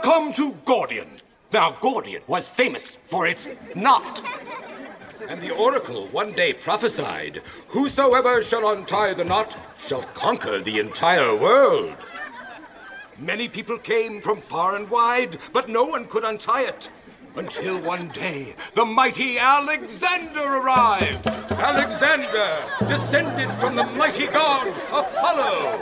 come to Gordian. Now, Gordian was famous for its knot. And the oracle one day prophesied, whosoever shall untie the knot shall conquer the entire world. Many people came from far and wide, but no one could untie it. Until one day, the mighty Alexander arrived. Alexander descended from the mighty god Apollo.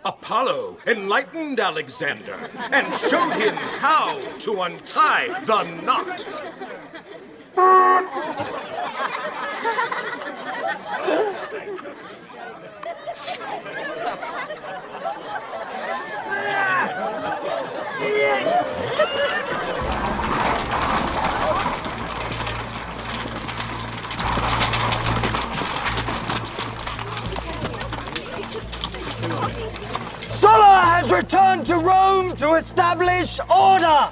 Apollo enlightened Alexander and showed him how to untie the knot. Sulla has returned to Rome to establish order.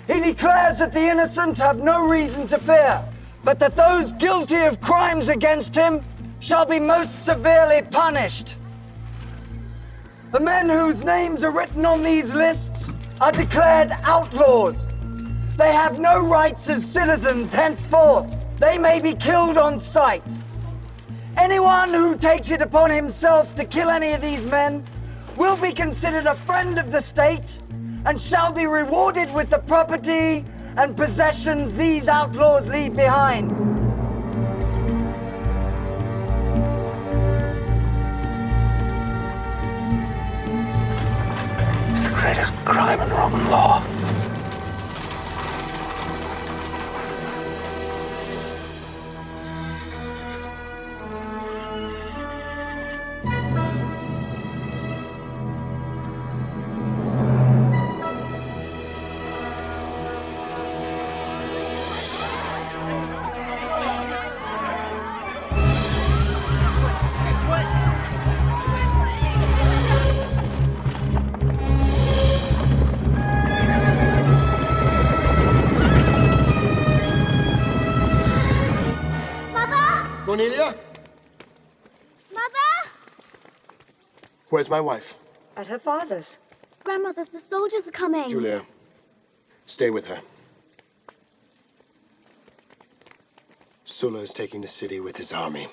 He declares that the innocent have no reason to fear, but that those guilty of crimes against him shall be most severely punished. The men whose names are written on these lists are declared outlaws. They have no rights as citizens henceforth. They may be killed on sight. Anyone who takes it upon himself to kill any of these men will be considered a friend of the state and shall be rewarded with the property and possessions these outlaws leave behind. It's the greatest crime in Roman law. Cornelia? Mother? Where's my wife? At her father's. Grandmother, the soldiers are coming. Julia, stay with her. Sulla is taking the city with his army.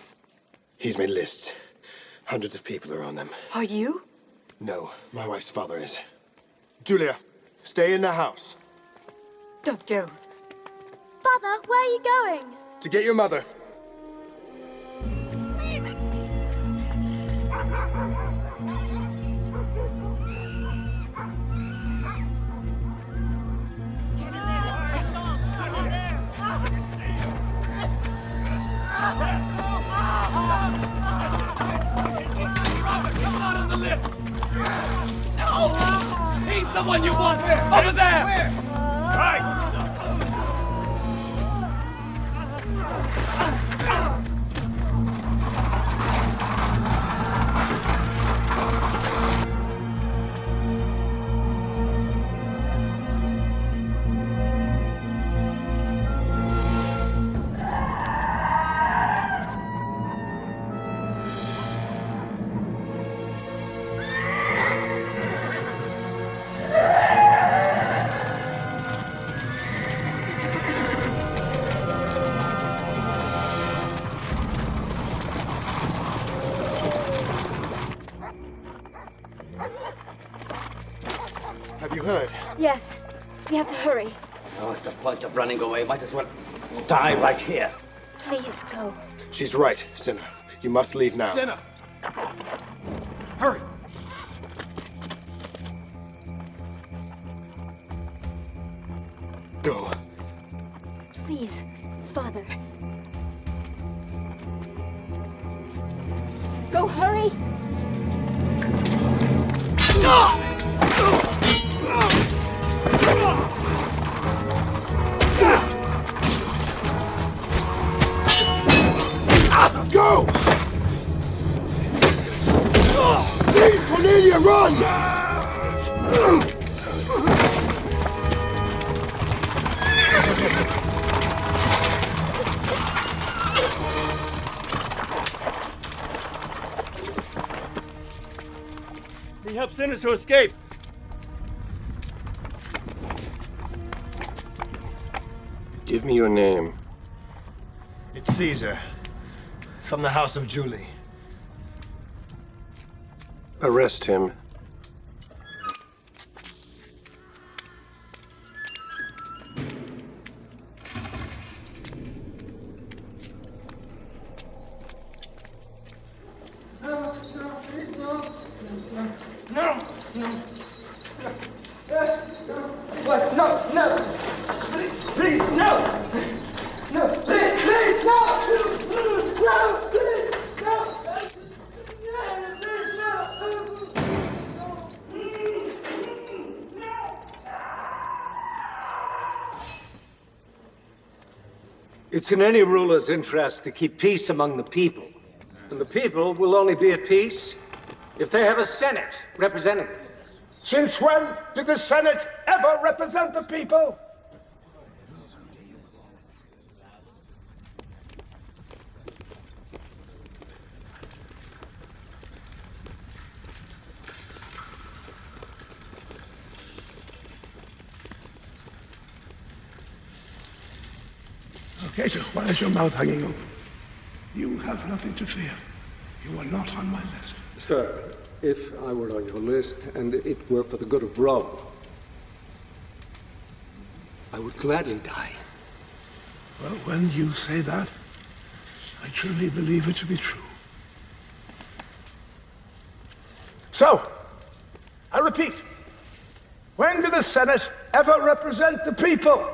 He's made lists. Hundreds of people are on them. Are you? No, my wife's father is. Julia, stay in the house. Don't go. Father, where are you going? To get your mother. He's the one you want! Over there! Where? Right! Have you heard? Yes. We have to hurry. Oh, what's the point of running away? Might as well die right here. Please go. She's right, Cinna. You must leave now. Cinna! Hurry! Go. Please, Father. Go, hurry! sinners to escape. Give me your name. It's Caesar, from the house of Julie. Arrest him. What? No, no! Please, no! No, please, no! No, please, no! It's in any ruler's interest to keep peace among the people. And the people will only be at peace if they have a Senate representing them. Since when did the Senate ever represent the people? Okay, so why is your mouth hanging open? You have nothing to fear. You are not on my list. Sir, if I were on your list and it were for the good of Rome, I would gladly die. Well, when you say that, I truly believe it to be true. So, I repeat, when did the Senate ever represent the people?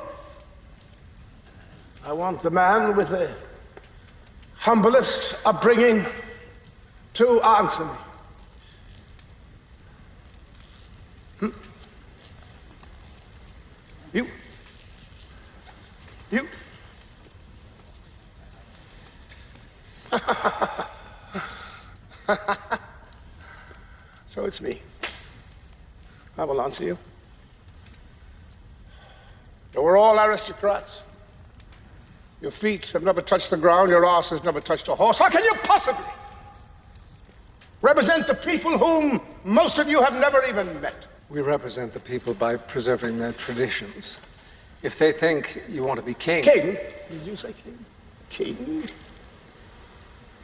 I want the man with the humblest upbringing to answer me. You. So it's me. I will answer you. You were all aristocrats. Your feet have never touched the ground, your ass has never touched a horse. How can you possibly represent the people whom most of you have never even met? We represent the people by preserving their traditions. If they think you want to be king... King? Did you say king? King?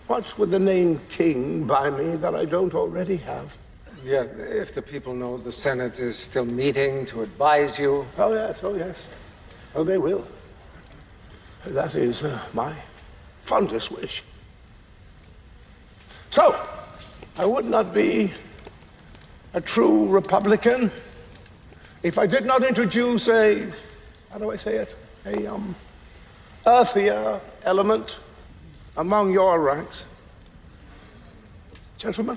What would the name king buy me that I don't already have? Yeah, if the people know the Senate is still meeting to advise you... Oh, yes, oh, yes. Oh, they will. That is my fondest wish. So, I would not be a true Republican if I did not introduce a, how do I say it? A earthier element among your ranks. Gentlemen.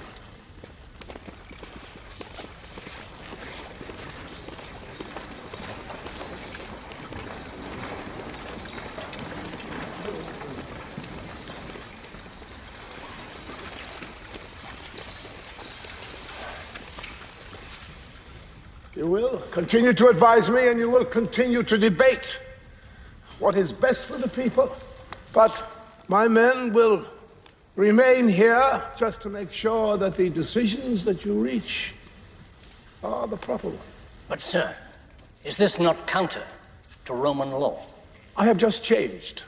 You will continue to advise me and you will continue to debate what is best for the people. But my men will remain here just to make sure that the decisions that you reach are the proper ones. But, sir, is this not counter to Roman law? I have just changed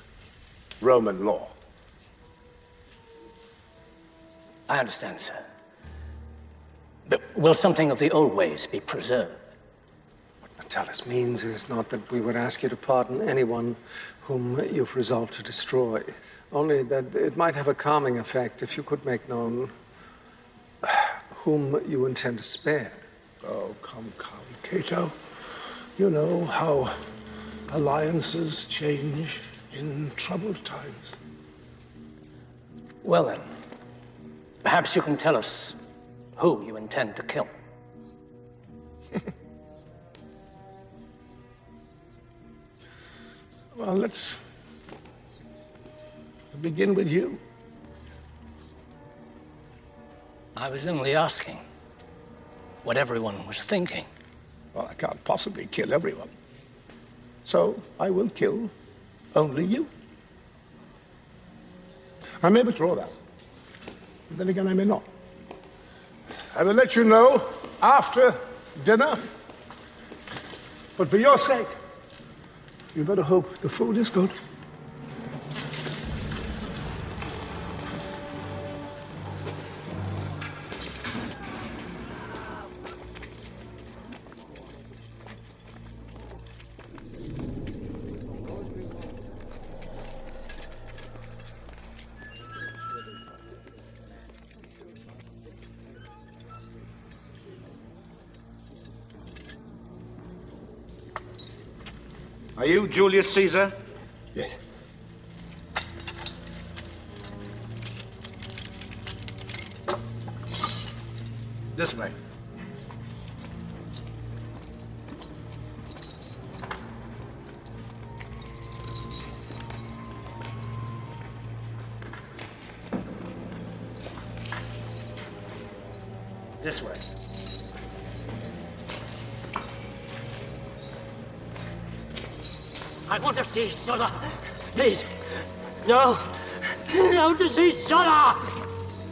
Roman law. I understand, sir. But will something of the old ways be preserved? What Natalis means is not that we would ask you to pardon anyone whom you've resolved to destroy. Only that it might have a calming effect if you could make known whom you intend to spare. Oh, come, Cato. You know how alliances change in troubled times. Well, then, perhaps you can tell us who you intend to kill. Well, let's begin with you. I was only asking what everyone was thinking. Well, I can't possibly kill everyone. So I will kill only you. I may withdraw that. But then again, I may not. I will let you know after dinner. But for your sake, you better hope the food is good. Are you Julius Caesar? Yes. This way. This way. I want to see Sulla. Please. No. No to see Sulla.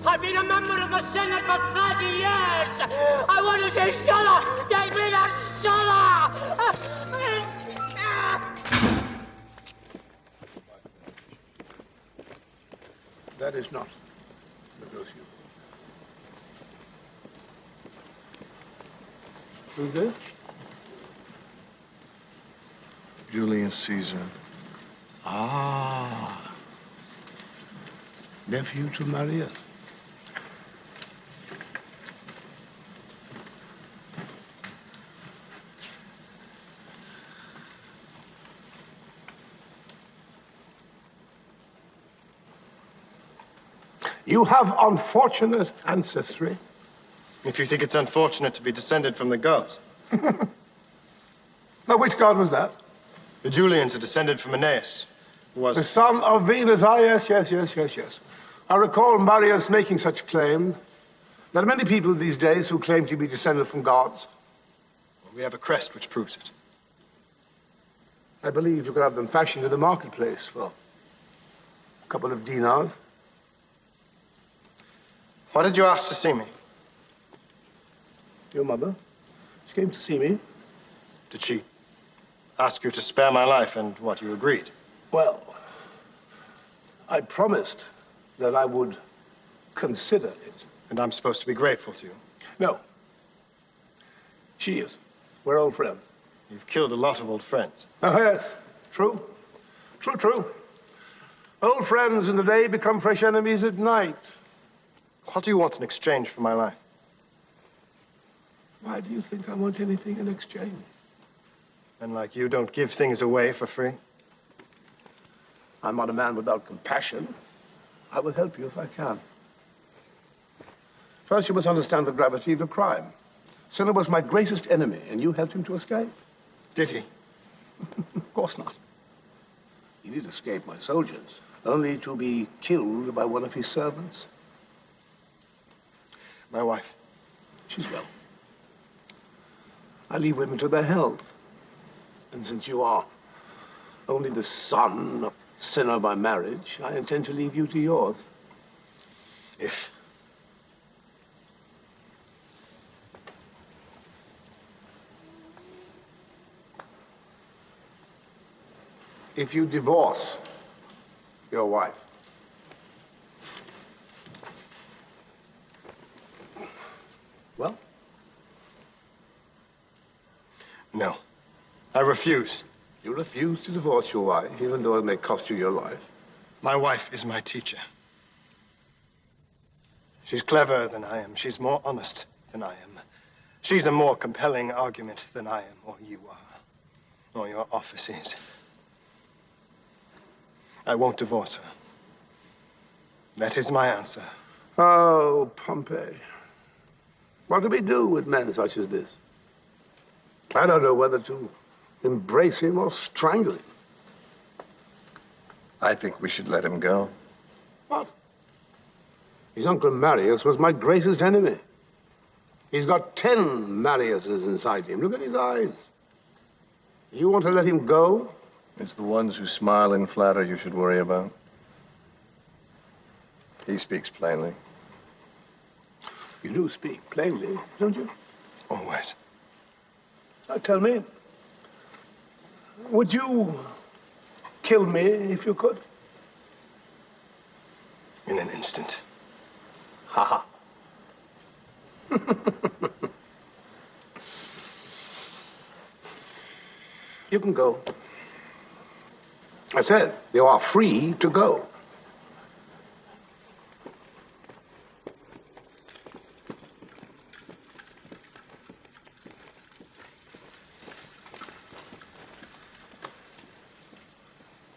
I've been a member of the Senate for 30 years. I want to see Sulla. Take me to Sulla. That is not negotiable. Who's this? Julius Caesar. Ah. Nephew to Marius. You have unfortunate ancestry. If you think it's unfortunate to be descended from the gods. Now, which god was that? The Julians are descended from Aeneas, who was... The son of Venus. Ah, yes. I recall Marius making such claim. There are many people these days who claim to be descended from gods. Well, we have a crest which proves it. I believe you could have them fashioned in the marketplace for a couple of dinars. Why did you ask to see me? Your mother? She came to see me. Did she ask you to spare my life, and what, you agreed? Well, I promised that I would consider it. And I'm supposed to be grateful to you? No. She is. We're old friends. You've killed a lot of old friends. Oh, yes. True. True. Old friends in the day become fresh enemies at night. What do you want in exchange for my life? Why do you think I want anything in exchange? Men like you don't give things away for free. I'm not a man without compassion. I will help you if I can. First, you must understand the gravity of your crime. Cinna was my greatest enemy, and you helped him to escape. Did he? Of course not. He did escape my soldiers, only to be killed by one of his servants. My wife. She's well. I leave women to their health. And since you are only the son of Cinna by marriage, I intend to leave you to yours. If you divorce your wife. Well? No. I refuse. You refuse to divorce your wife, even though it may cost you your life? My wife is my teacher. She's cleverer than I am. She's more honest than I am. She's a more compelling argument than I am, or you are, or your offices. I won't divorce her. That is my answer. Oh, Pompey. What do we do with men such as this? I don't know whether to embrace him or strangle him. I think we should let him go. What? His uncle Marius was my greatest enemy. He's got 10 Mariuses inside him. Look at his eyes. You want to let him go? It's the ones who smile and flatter you should worry about. He speaks plainly. You do speak plainly, don't you? Always. Now tell me, would you kill me if you could? In an instant. Ha ha. You can go. I said, you are free to go.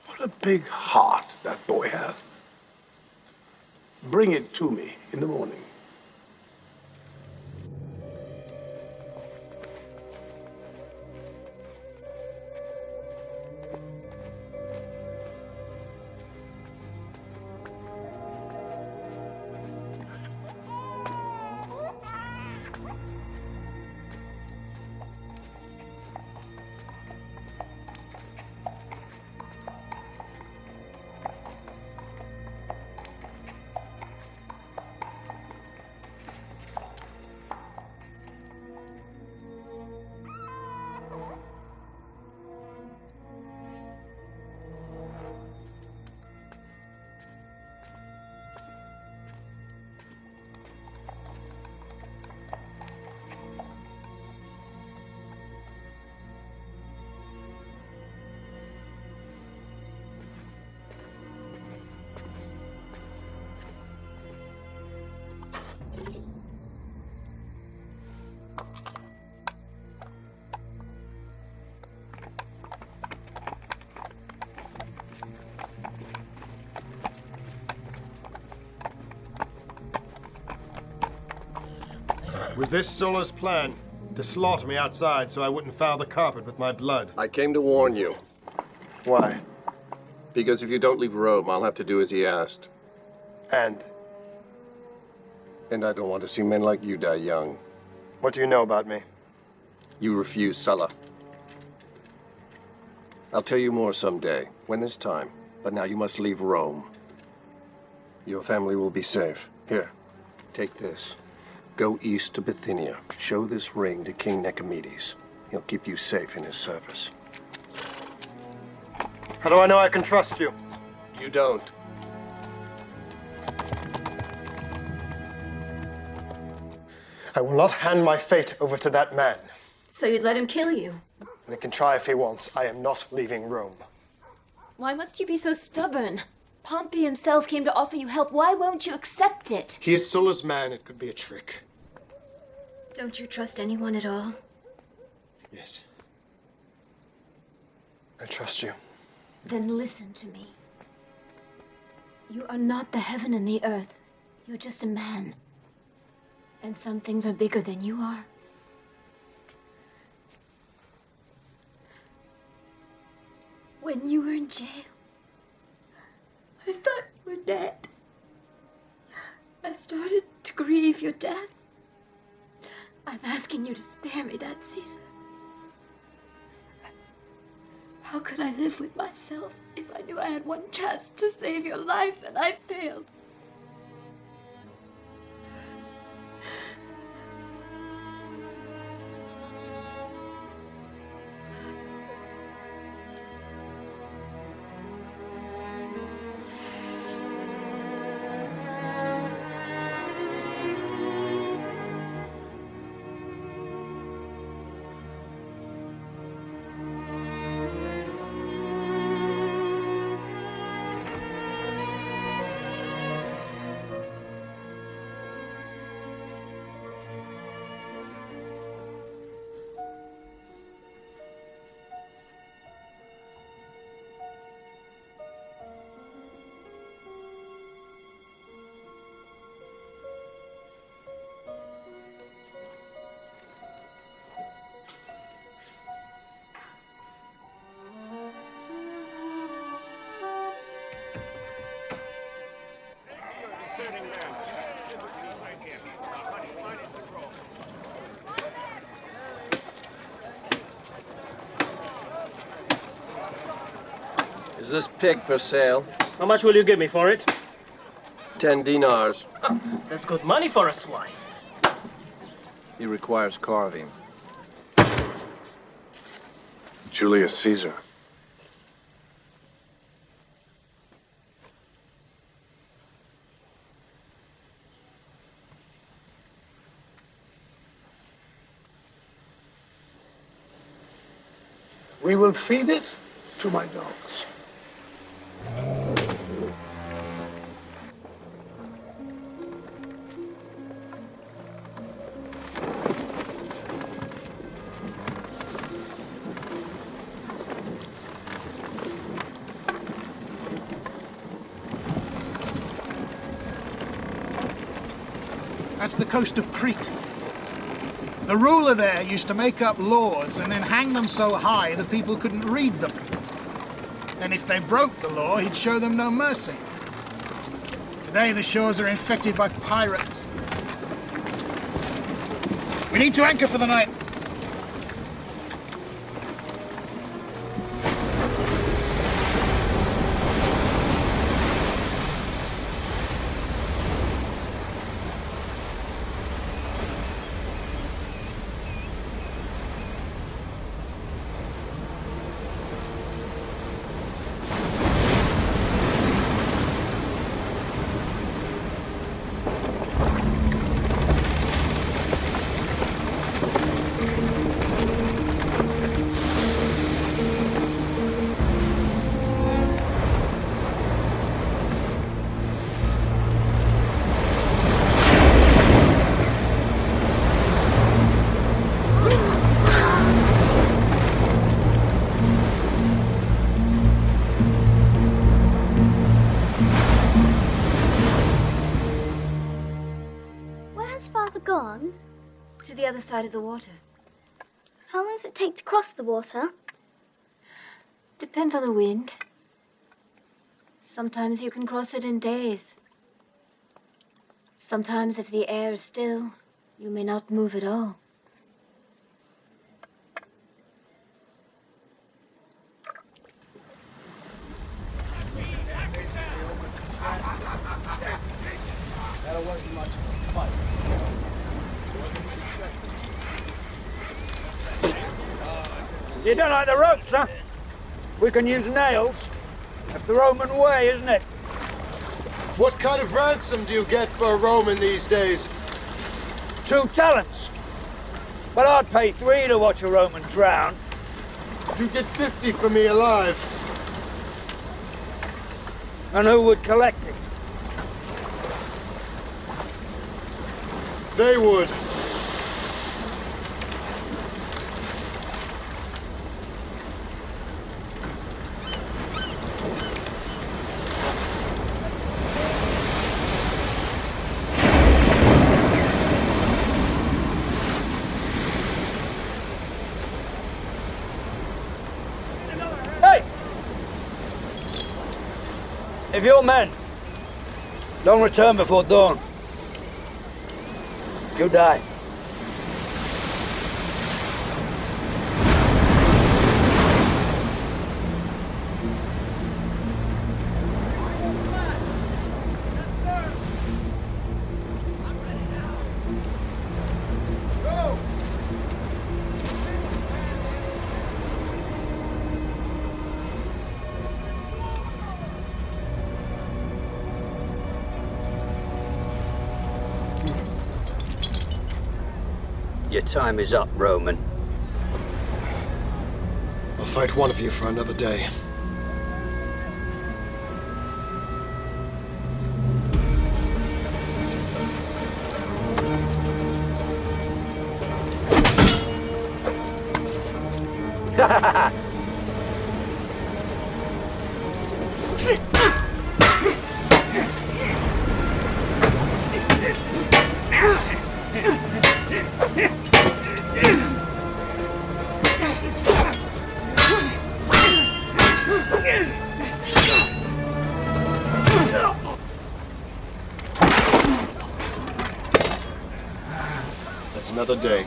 What a big heart that boy has. Bring it to me in the morning. Was this Sulla's plan? To slaughter me outside so I wouldn't foul the carpet with my blood? I came to warn you. Why? Because if you don't leave Rome, I'll have to do as he asked. And? And I don't want to see men like you die young. What do you know about me? You refuse Sulla. I'll tell you more someday, when there's time. But now you must leave Rome. Your family will be safe. Here, take this. Go east to Bithynia. Show this ring to King Nicomedes. He'll keep you safe in his service. How do I know I can trust you? You don't. I will not hand my fate over to that man. So you'd let him kill you? And he can try if he wants. I am not leaving Rome. Why must you be so stubborn? Pompey himself came to offer you help. Why won't you accept it? He is Sulla's man. It could be a trick. Don't you trust anyone at all? Yes. I trust you. Then listen to me. You are not the heaven and the earth. You're just a man. And some things are bigger than you are. When you were in jail, I thought you were dead. I started to grieve your death. I'm asking you to spare me that, Caesar. How could I live with myself if I knew I had one chance to save your life and I failed? Is this pig for sale? How much will you give me for it? 10 dinars. That's good money for a swine. He requires carving. Julius Caesar. We will feed it to my dogs. That's the coast of Crete. The ruler there used to make up laws and then hang them so high that people couldn't read them. And if they broke the law, he'd show them no mercy. Today, the shores are infected by pirates. We need to anchor for the night. Gone? To the other side of the water. How long does it take to cross the water? Depends on the wind. Sometimes you can cross it in days. Sometimes if the air is still, you may not move at all. That wasn't much of a fight. You don't like the ropes, huh? We can use nails. That's the Roman way, isn't it? What kind of ransom do you get for a Roman these days? 2 talents. But I'd pay 3 to watch a Roman drown. You get 50 for me alive. And who would collect it? They would. If your men don't return before dawn, you die. Your time is up, Roman. I'll fight one of you for another day. That's another day.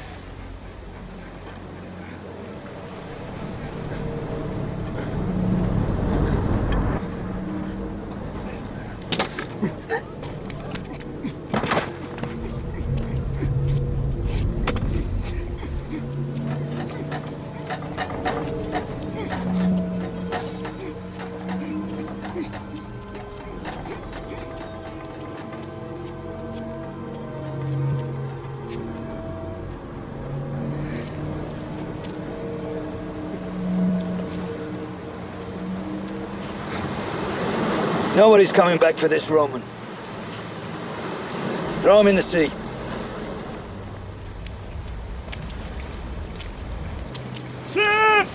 Nobody's coming back for this Roman. Throw him in the sea. Ship!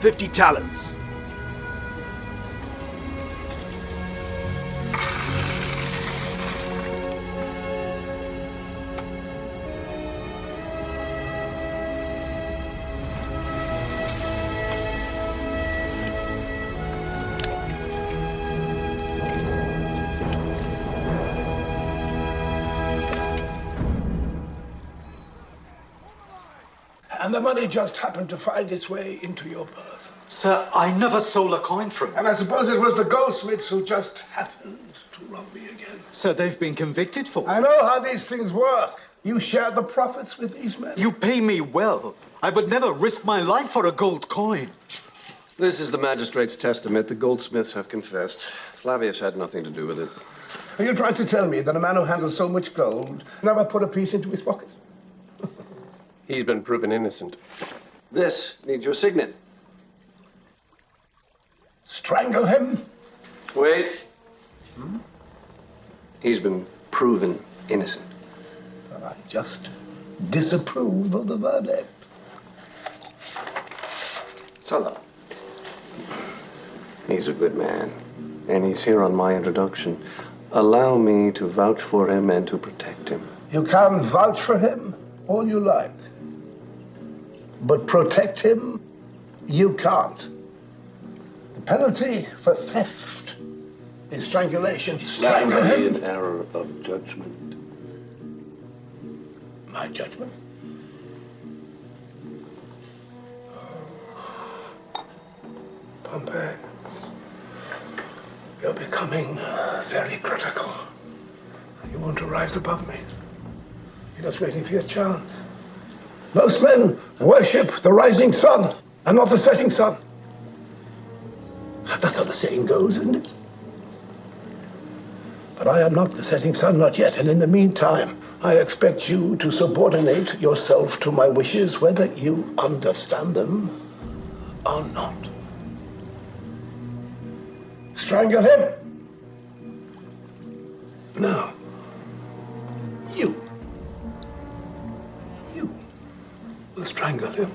$50 talents. And the money just happened to find its way into your purse. Sir, I never stole a coin from you. And I suppose it was the goldsmiths who just happened to rob me again. Sir, they've been convicted for it. I know how these things work. You share the profits with these men. You pay me well. I would never risk my life for a gold coin. This is the magistrate's testament. The goldsmiths have confessed. Flavius had nothing to do with it. Are you trying to tell me that a man who handles so much gold never put a piece into his pocket? He's been proven innocent. This needs your signet. Strangle him? Wait. He's been proven innocent. But I just disapprove of the verdict. Sulla. He's a good man, and he's here on my introduction. Allow me to vouch for him and to protect him. You can vouch for him all you like. But protect him, you can't. The penalty for theft is strangulation. Strangle That would be him. an error of judgment. My judgment? Pompey, you're becoming very critical. You want to rise above me. You're just waiting for your chance. Most men worship the rising sun and not the setting sun. That's how the saying goes, isn't it? But I am not the setting sun, not yet. And in the meantime, I expect you to subordinate yourself to my wishes, whether you understand them or not. Strangle him. Now, you will strangle him.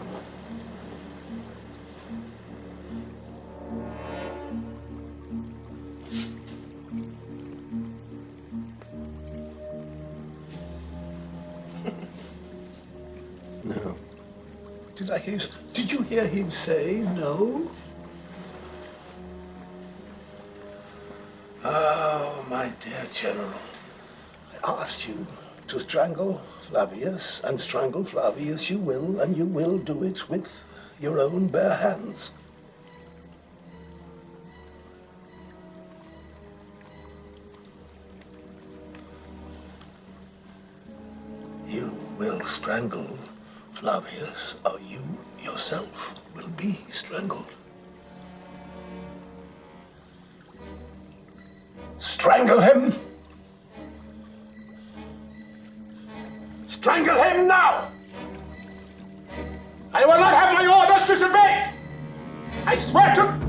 No. Did you hear him say no? Oh, my dear General, I asked you to strangle Flavius, and strangle Flavius you will, and you will do it with your own bare hands. You will strangle Flavius, or you yourself will be strangled. Strangle him! Strangle him now! I will not have my orders disobeyed! I swear to...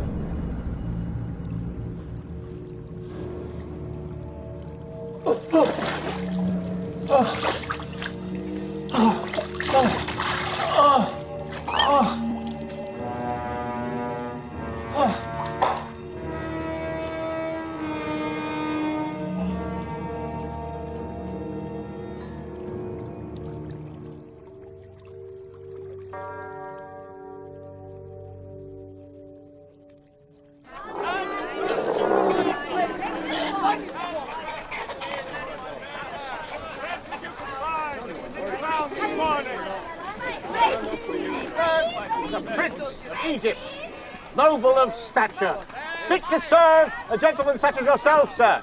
Noble of stature, fit to serve a gentleman such as yourself, sir.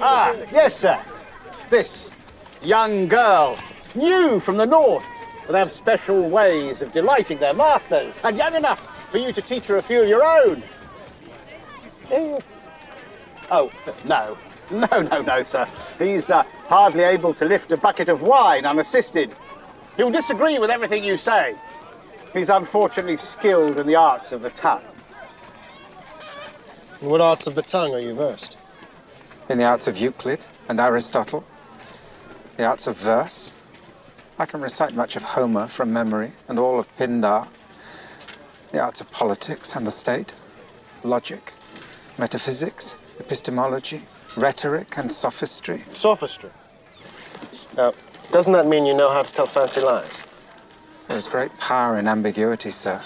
Ah, yes, sir. This young girl, new from the north, will have special ways of delighting their masters, and young enough for you to teach her a few of your own. Oh, no. No, sir. He's hardly able to lift a bucket of wine unassisted. He'll disagree with everything you say. He's unfortunately skilled in the arts of the tongue. In what arts of the tongue are you versed? In the arts of Euclid and Aristotle, the arts of verse. I can recite much of Homer from memory and all of Pindar. The arts of politics and the state, logic, metaphysics, epistemology, rhetoric and sophistry. Sophistry? Now, doesn't that mean you know how to tell fancy lies? There's great power in ambiguity, sir.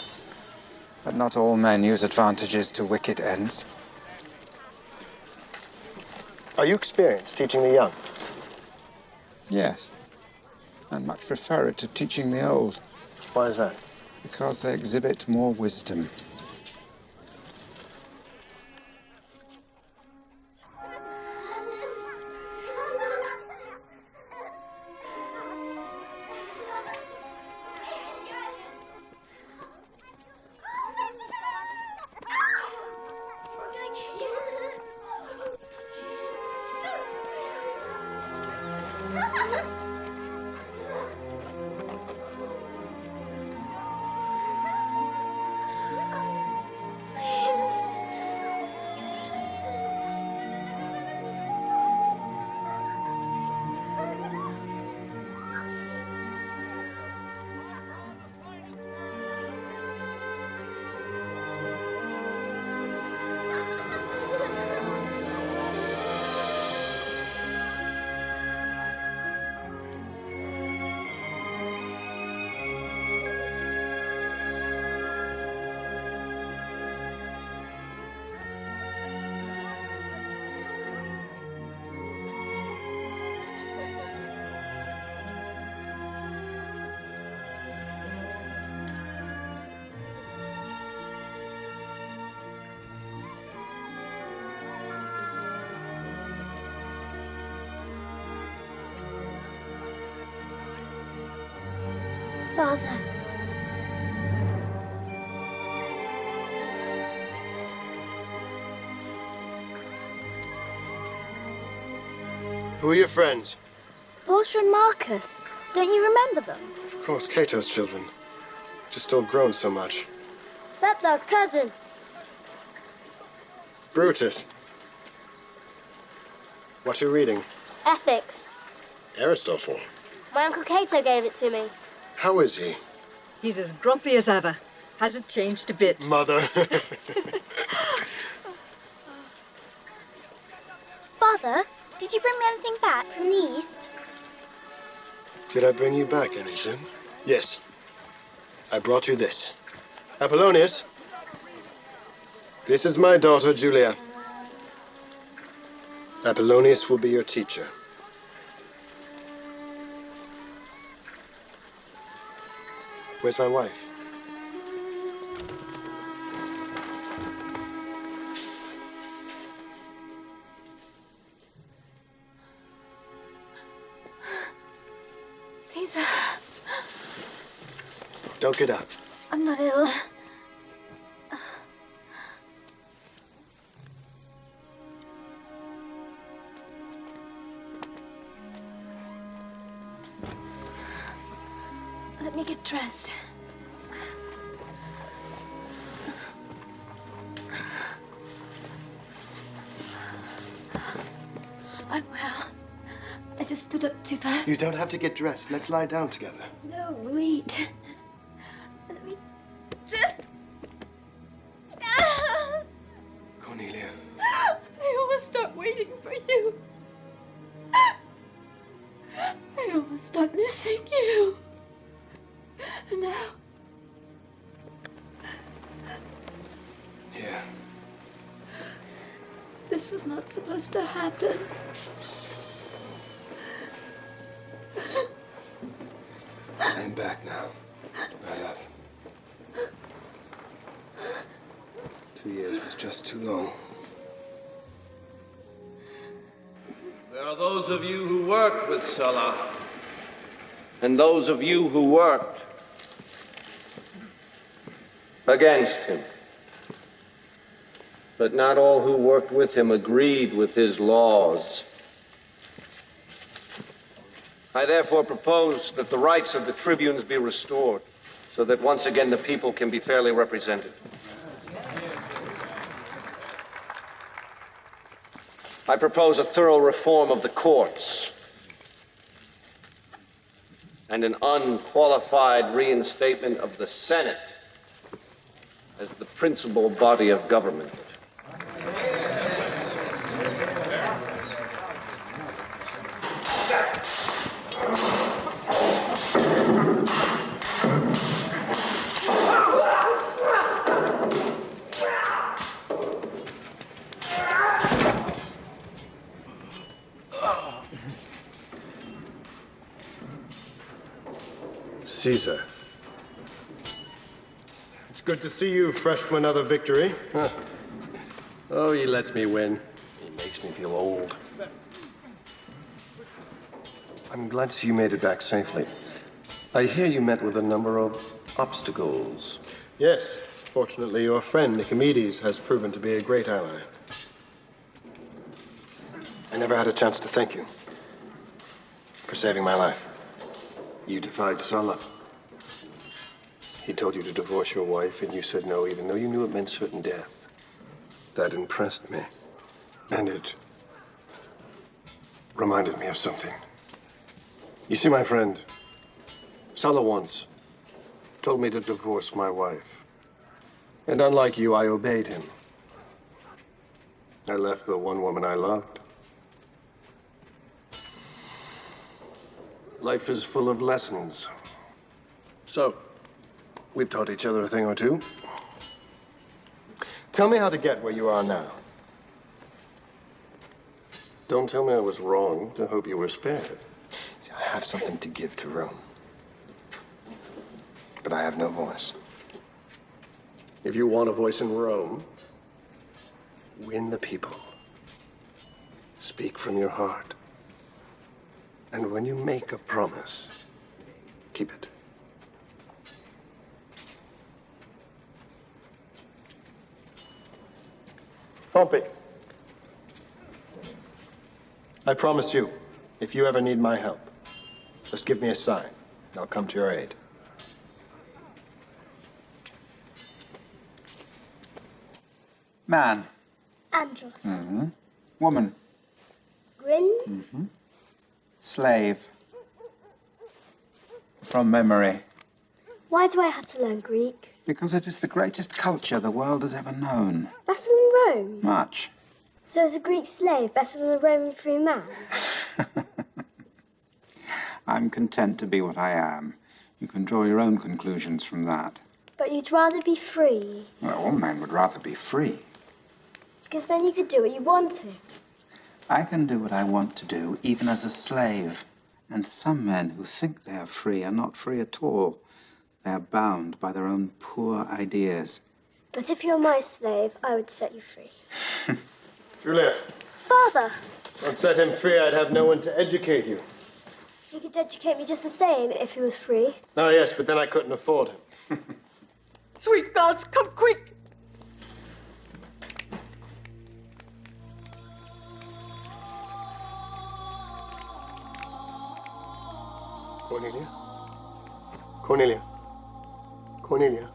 But not all men use advantages to wicked ends. Are you experienced teaching the young? Yes. And much prefer it to teaching the old. Why is that? Because they exhibit more wisdom. Father. Who are your friends? Portia and Marcus. Don't you remember them? Of course, Cato's children. Just still grown so much. That's our cousin. Brutus. What you reading? Ethics. Aristotle. My Uncle Cato gave it to me. How is he? He's as grumpy as ever. Hasn't changed a bit. Mother. Father, did you bring me anything back from the East? Did I bring you back anything? Yes. I brought you this. Apollonius. This is my daughter, Julia. Apollonius will be your teacher. Where's my wife? Caesar. Don't get up. I'm not ill. Let me get dressed. I'm well. I just stood up too fast. You don't have to get dressed. Let's lie down together. No, we'll eat. Let me just... Cornelia. I almost stopped waiting for you. I almost stopped missing you. And now... Here. This was not supposed to happen. I'm back now, my love. 2 years was just too long. There are those of you who worked with Sulla, and those of you who worked against him. But not all who worked with him agreed with his laws. I therefore propose that the rights of the tribunes be restored, so that once again the people can be fairly represented. I propose a thorough reform of the courts and an unqualified reinstatement of the Senate as the principal body of government. Caesar. It's good to see you fresh from another victory. Oh, he lets me win. He makes me feel old. I'm glad to see you made it back safely. I hear you met with a number of obstacles. Yes. Fortunately, your friend Nicomedes has proven to be a great ally. I never had a chance to thank you for saving my life. You defied Sulla. He told you to divorce your wife, and you said no, even though you knew it meant certain death. That impressed me. And it reminded me of something. You see, my friend, Sulla once told me to divorce my wife. And unlike you, I obeyed him. I left the one woman I loved. Life is full of lessons. So, we've taught each other a thing or two. Tell me how to get where you are now. Don't tell me I was wrong to hope you were spared. See, I have something to give to Rome. But I have no voice. If you want a voice in Rome, win the people. Speak from your heart. And when you make a promise, keep it. Pompey, I promise you, if you ever need my help, just give me a sign, and I'll come to your aid. Man. Andros. Mm-hmm. Woman. Grin. Mm-hmm. Slave. From memory. Why do I have to learn Greek? Because it is the greatest culture the world has ever known. Better than Rome? Much. So is a Greek slave better than a Roman free man? I'm content to be what I am. You can draw your own conclusions from that. But you'd rather be free. Well, all men would rather be free. Because then you could do what you wanted. I can do what I want to do, even as a slave. And some men who think they are free are not free at all. They are bound by their own poor ideas. But if you're my slave, I would set you free. Julia. Father! Don't set him free, I'd have no one to educate you. He could educate me just the same if he was free. Oh, yes, but then I couldn't afford him. Sweet gods, come quick! Cornelia? Cornelia? Cornelia?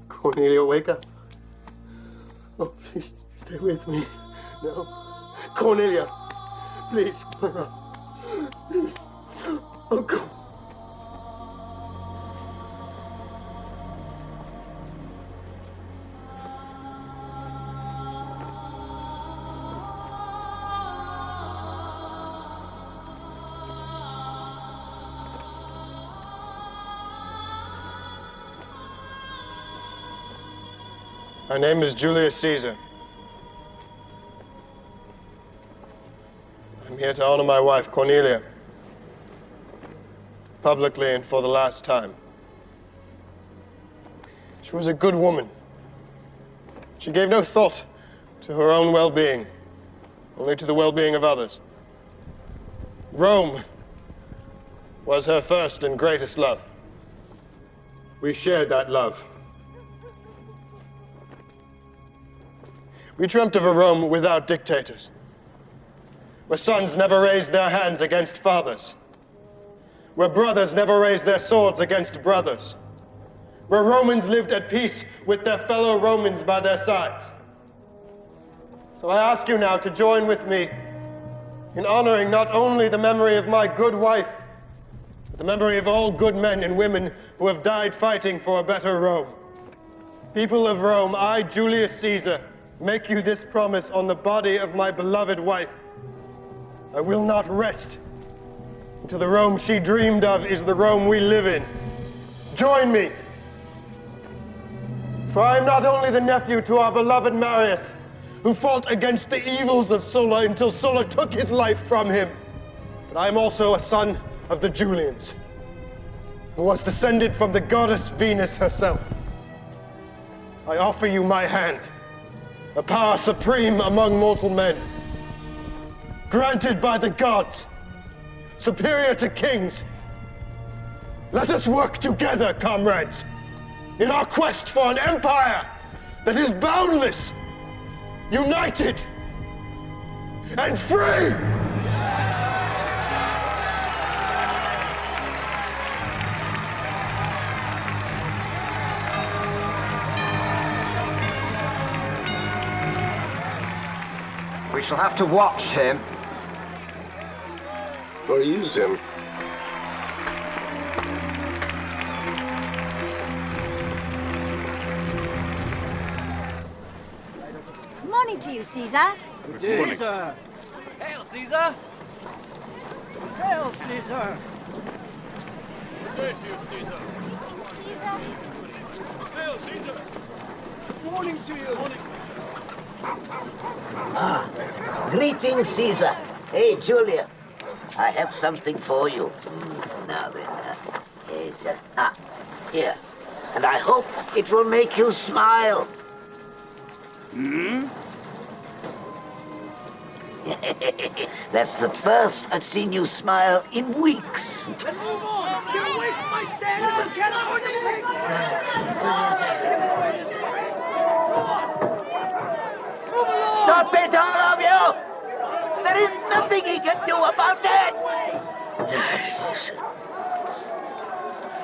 Cornelia, wake up. Oh, please, stay with me. No. Cornelia, please. Please. Oh, God. My name is Julio Cesar. I'm here to honor my wife, Cornelia, publicly and for the last time. She was a good woman, She gave no thought to her own well-being, only to the well-being of others. Rome was her first and greatest love. We shared that love. We dreamt of a Rome without dictators, where sons never raised their hands against fathers, where brothers never raised their swords against brothers, where Romans lived at peace with their fellow Romans by their sides. So I ask you now to join with me in honoring not only the memory of my good wife, but the memory of all good men and women who have died fighting for a better Rome. People of Rome, I, Julius Caesar, make you this promise on the body of my beloved wife. I will not rest until the Rome she dreamed of is the Rome we live in. Join me. For I am not only the nephew to our beloved Marius, who fought against the evils of Sulla until Sulla took his life from him, but I am also a son of the Julians, who was descended from the goddess Venus herself. I offer you my hand, a power supreme among mortal men, granted by the gods, superior to kings. Let us work together, comrades, in our quest for an empire that is boundless, united, and free! We shall have to watch him. Or use him. Morning to you, Caesar. Caesar! Hail, Caesar! Hail, Caesar! Good to you, Caesar. Hail, Caesar! Morning to you! Morning. Greetings, Caesar. Hey, Julia. I have something for you. Now then, here. And I hope it will make you smile. Hmm? That's the first I've seen you smile in weeks. Then move on! Get away from my stand! Get out! Stop it, all of you! There is nothing he can do about it!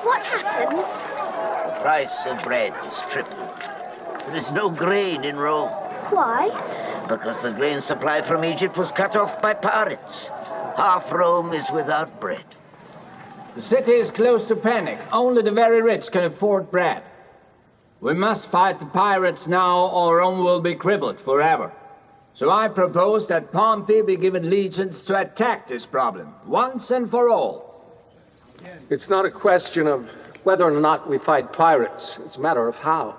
What happened? The price of bread is tripled. There is no grain in Rome. Why? Because the grain supply from Egypt was cut off by pirates. Half Rome is without bread. The city is close to panic. Only the very rich can afford bread. We must fight the pirates now, or Rome will be crippled forever. So I propose that Pompey be given legions to attack this problem, once and for all. It's not a question of whether or not we fight pirates. It's a matter of how.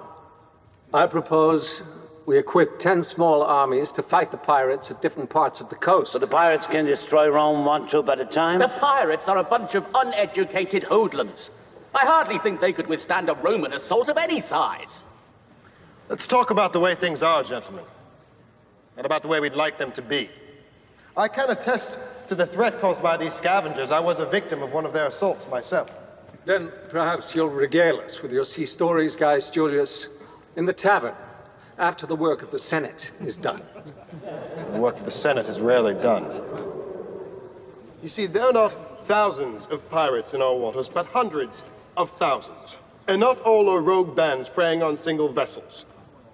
I propose we equip 10 small armies to fight the pirates at different parts of the coast. So the pirates can destroy Rome one troop at a time? The pirates are a bunch of uneducated hoodlums. I hardly think they could withstand a Roman assault of any size. Let's talk about the way things are, gentlemen. Not about the way we'd like them to be. I can attest to the threat caused by these scavengers. I was a victim of one of their assaults myself. Then perhaps you'll regale us with your sea stories, Gaius Julius, in the tavern, after the work of the Senate is done. The work of the Senate is rarely done. You see, there are not thousands of pirates in our waters, but hundreds of thousands. And not all are rogue bands preying on single vessels.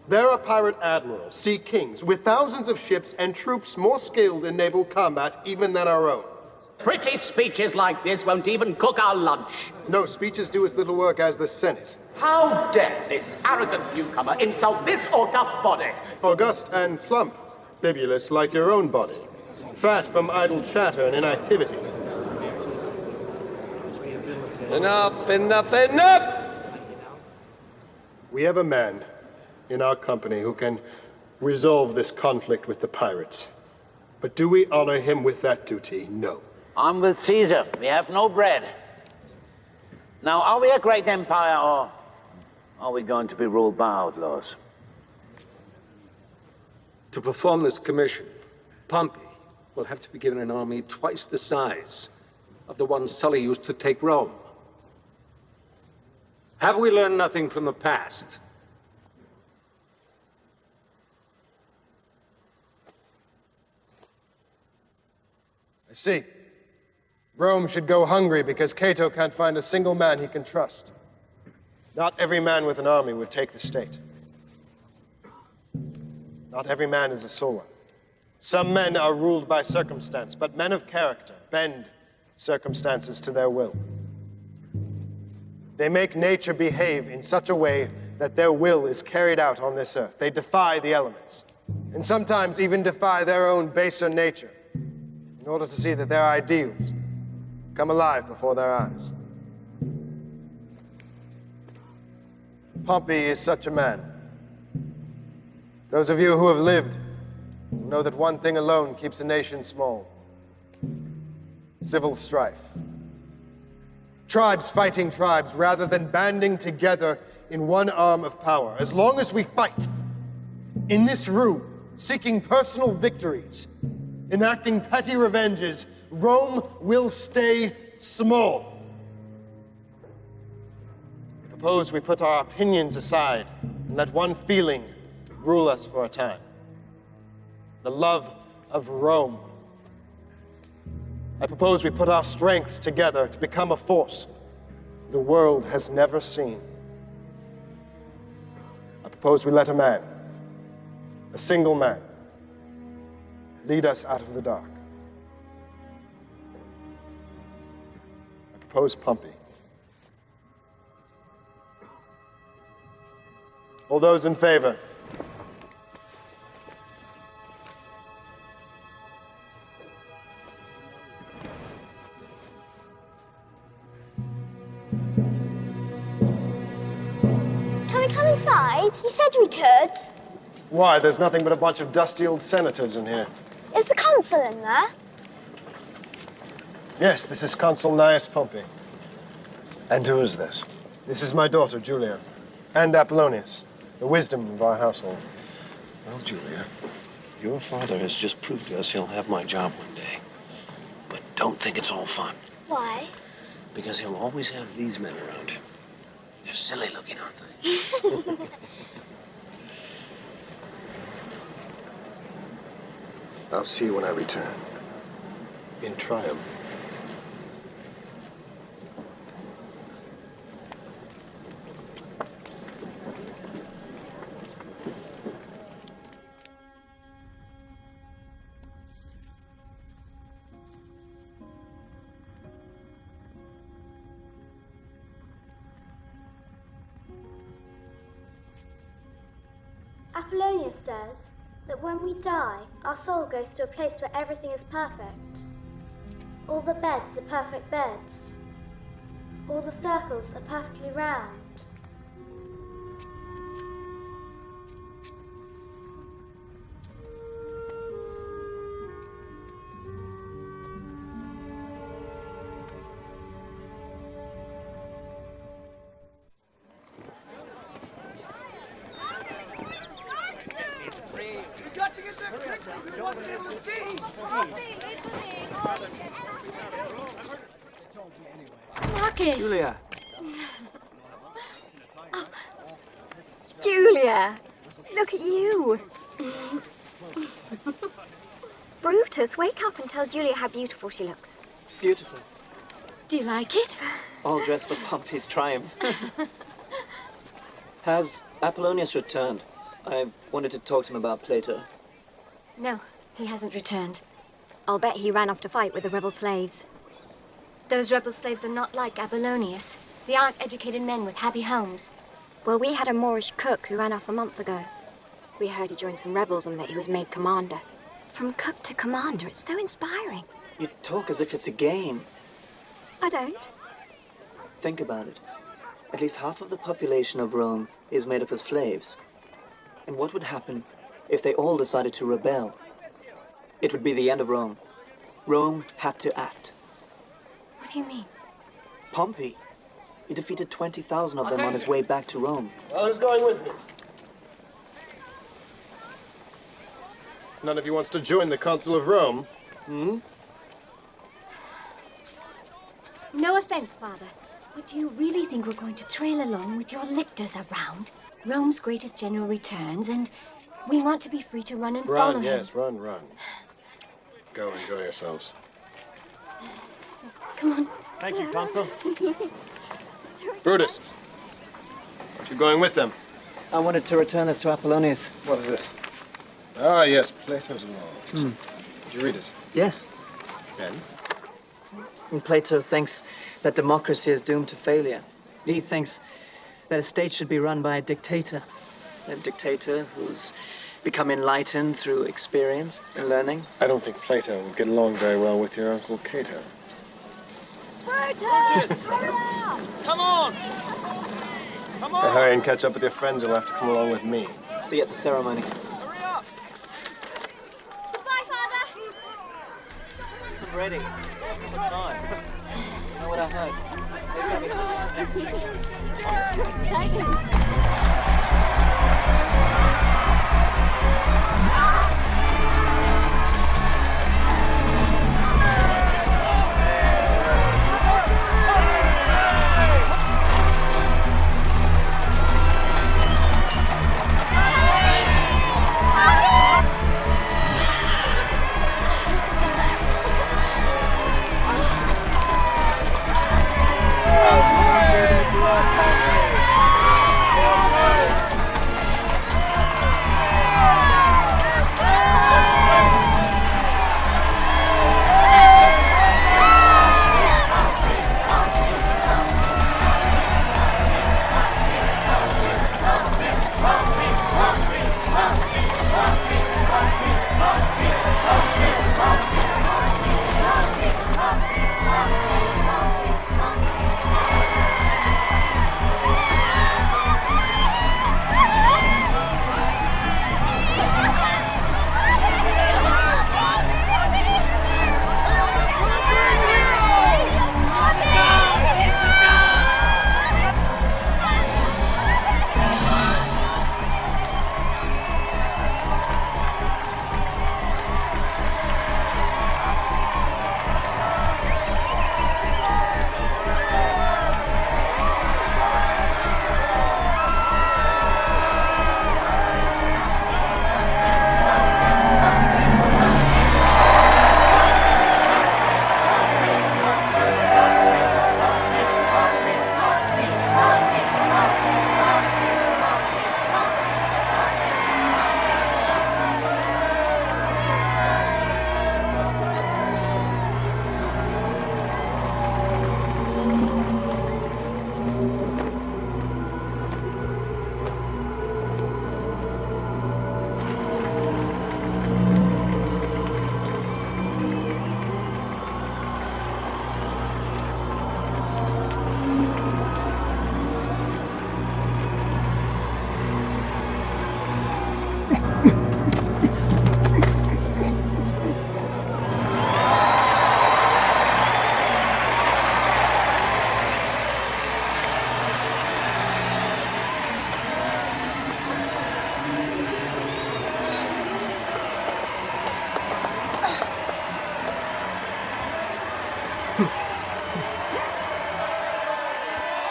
There are pirate admirals, sea kings, with thousands of ships and troops more skilled in naval combat even than our own. Pretty speeches like this won't even cook our lunch. No, speeches do as little work as the Senate. How dare this arrogant newcomer insult this august body? August and plump, bibulous like your own body. Fat from idle chatter and inactivity. Enough, enough, enough! We have a man in our company who can resolve this conflict with the pirates. But do we honor him with that duty? No. I'm with Caesar. We have no bread. Now, are we a great empire, or are we going to be ruled by outlaws? To perform this commission, Pompey will have to be given an army twice the size of the one Sully used to take Rome. Have we learned nothing from the past? I see. Rome should go hungry because Cato can't find a single man he can trust. Not every man with an army would take the state. Not every man is a Sulla. Some men are ruled by circumstance, but men of character bend circumstances to their will. They make nature behave in such a way that their will is carried out on this earth. They defy the elements, and sometimes even defy their own baser nature, in order to see that their ideals come alive before their eyes. Pompey is such a man. Those of you who have lived know that one thing alone keeps a nation small: civil strife. Tribes fighting tribes rather than banding together in one arm of power. As long as we fight in this room, seeking personal victories, enacting petty revenges, Rome will stay small. Suppose we put our opinions aside and let one feeling rule us for a time: the love of Rome. I propose we put our strengths together to become a force the world has never seen. I propose we let a man, a single man, lead us out of the dark. I propose Pompey. All those in favor? Can we come inside? You said we could. Why? There's nothing but a bunch of dusty old senators in here. Is the consul in there? Yes, this is Consul Gnaeus Pompey. And who is this? This is my daughter, Julia, and Apollonius, the wisdom of our household. Well, Julia, your father has just proved to us he'll have my job one day. But don't think it's all fun. Why? Because he'll always have these men around him. They're silly looking, aren't they? I'll see you when I return. In triumph. Apollonius says that when we die, our soul goes to a place where everything is perfect. All the beds are perfect beds. All the circles are perfectly round. Marcus! Julia! Oh, Julia! Look at you! Brutus, wake up and tell Julia how beautiful she looks. Beautiful. Do you like it? All dressed for Pompey's triumph. Has Apollonius returned? I wanted to talk to him about Plato. No, he hasn't returned. I'll bet he ran off to fight with the rebel slaves. Those rebel slaves are not like Apollonius. They aren't educated men with happy homes. Well, we had a Moorish cook who ran off a month ago. We heard he joined some rebels and that he was made commander. From cook to commander, it's so inspiring. You talk as if it's a game. I don't. Think about it. At least half of the population of Rome is made up of slaves. And what would happen if they all decided to rebel? It would be the end of Rome. Rome had to act. What do you mean? Pompey. He defeated 20,000 of them on his way back to Rome. Well, who's going with me? None of you wants to join the Council of Rome? Hmm? No offense, Father, but do you really think we're going to trail along with your lictors around? Rome's greatest general returns, and we want to be free to run and follow him. Yes, run. Go enjoy yourselves. Come on. Thank you, Consul. Brutus, aren't you going with them? I wanted to return this to Apollonius. What is this? Ah, yes, Plato's laws. Did you read it? Yes. Then? And Plato thinks that democracy is doomed to failure. He thinks that a state should be run by a dictator who's become enlightened through experience and learning. I don't think Plato would get along very well with your Uncle Cato. Come on! Hurry and catch up with your friends. You'll have to come along with me. See you at the ceremony. Hurry up! Goodbye, Father. I'm ready. Good time. You know what I heard? There's going to be hundreds of exhibitions. Exciting.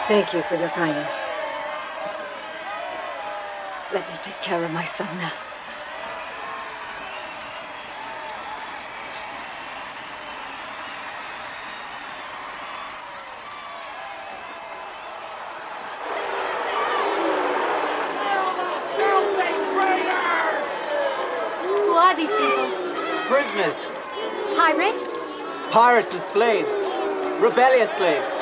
Thank you for your kindness. Let me take care of my son now. Who are these people? Prisoners. Pirates? Pirates and slaves. Rebellious slaves.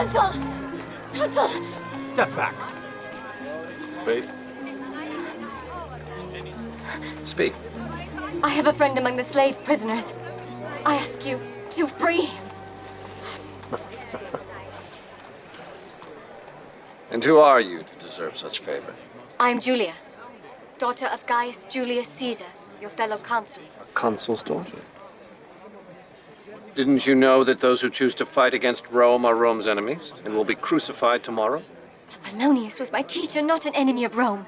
Consul! Consul! Step back. Wait. Speak. I have a friend among the slave prisoners. I ask you to free him. And who are you to deserve such favor? I am Julia, daughter of Gaius Julius Caesar, your fellow consul. A consul's daughter? Didn't you know that those who choose to fight against Rome are Rome's enemies and will be crucified tomorrow? Apollonius was my teacher, not an enemy of Rome.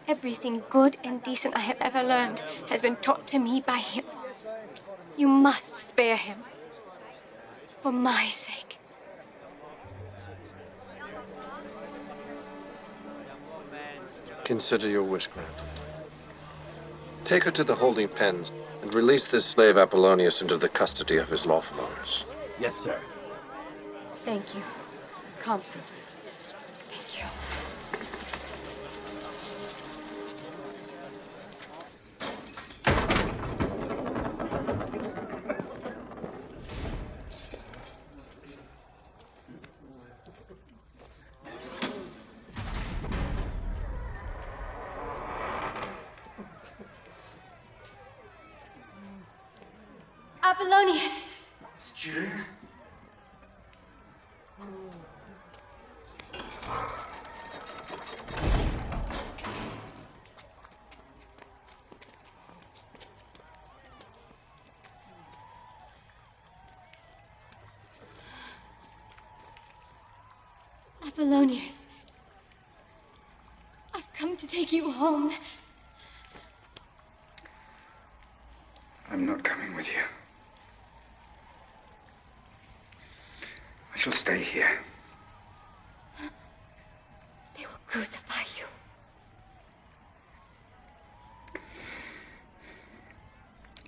Everything good and decent I have ever learned has been taught to me by him. You must spare him. For my sake. Consider your wish granted. Take her to the holding pens and release this slave Apollonius into the custody of his lawful owners. Yes, sir. Thank you, Consul. Thank you. Apollonius! It's Julia. Apollonius. I've come to take you home. I'm not coming with you. I shall stay here. They will crucify you.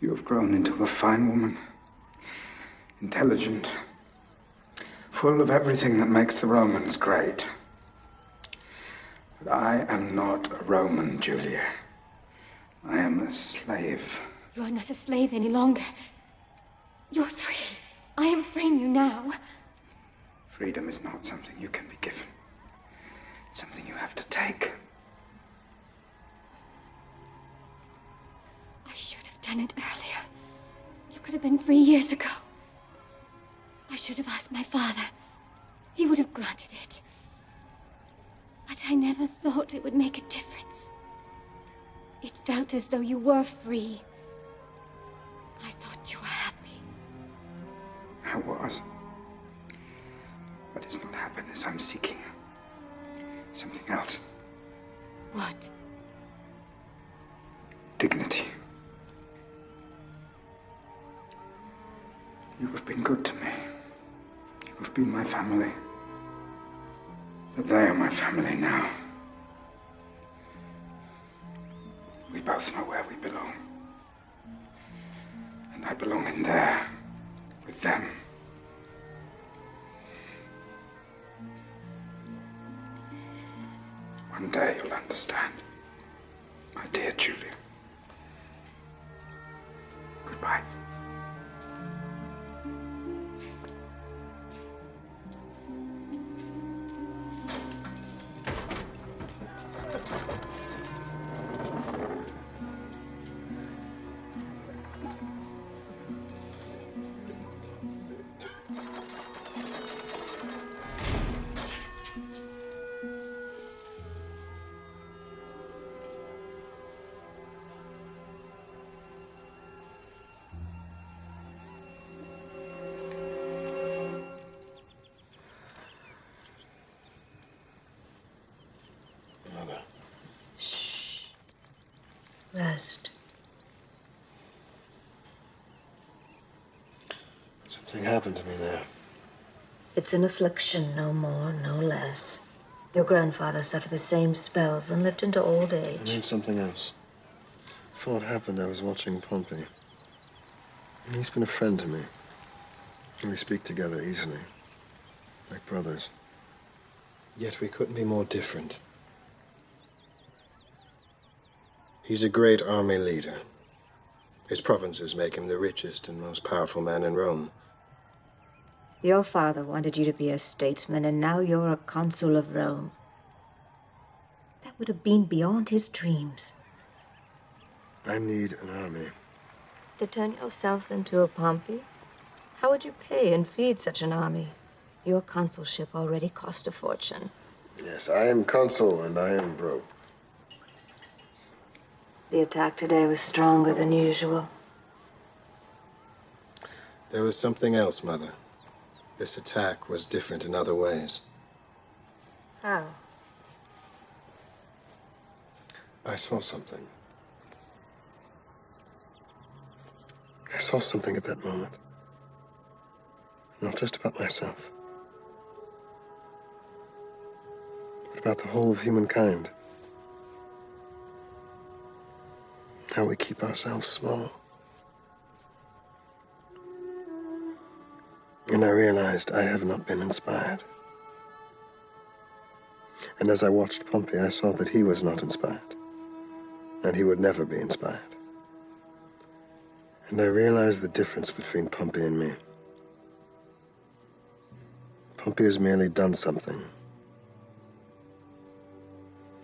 You have grown into a fine woman. Intelligent. Full of everything that makes the Romans great. But I am not a Roman, Julia. I am a slave. You are not a slave any longer. You're free. I am freeing you now. Freedom is not something you can be given. It's something you have to take. I should have done it earlier. You could have been free years ago. I should have asked my father. He would have granted it. But I never thought it would make a difference. It felt as though you were free. I thought you were happy. I was. But it's not happiness I'm seeking. Something else. What? Dignity. You have been good to me. You have been my family. But they are my family now. We both know where we belong. And I belong in there, with them. One day you'll understand, my dear Julia. Goodbye. Rest. Something happened to me there. It's an affliction, no more, no less. Your grandfather suffered the same spells and lived into old age. I mean something else. Before it happened, I was watching Pompey. And he's been a friend to me. And we speak together easily, like brothers. Yet we couldn't be more different. He's a great army leader. His provinces make him the richest and most powerful man in Rome. Your father wanted you to be a statesman, and now you're a consul of Rome. That would have been beyond his dreams. I need an army. To turn yourself into a Pompey? How would you pay and feed such an army? Your consulship already cost a fortune. Yes, I am consul, and I am broke. The attack today was stronger than usual. There was something else, Mother. This attack was different in other ways. How? I saw something. I saw something at that moment. Not just about myself, but about the whole of humankind. How we keep ourselves small. And I realized I have not been inspired. And as I watched Pompey, I saw that he was not inspired. And he would never be inspired. And I realized the difference between Pompey and me. Pompey has merely done something.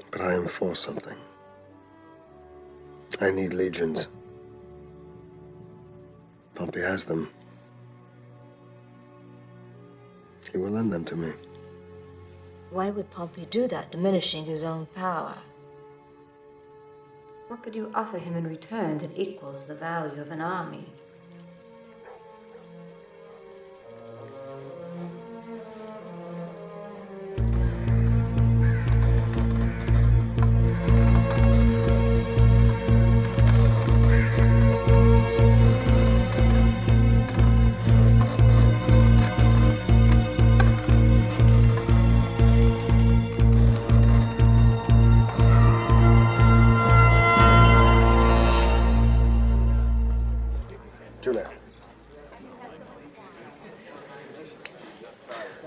But I am for something. I need legions. Pompey has them. He will lend them to me. Why would Pompey do that, diminishing his own power? What could you offer him in return that equals the value of an army?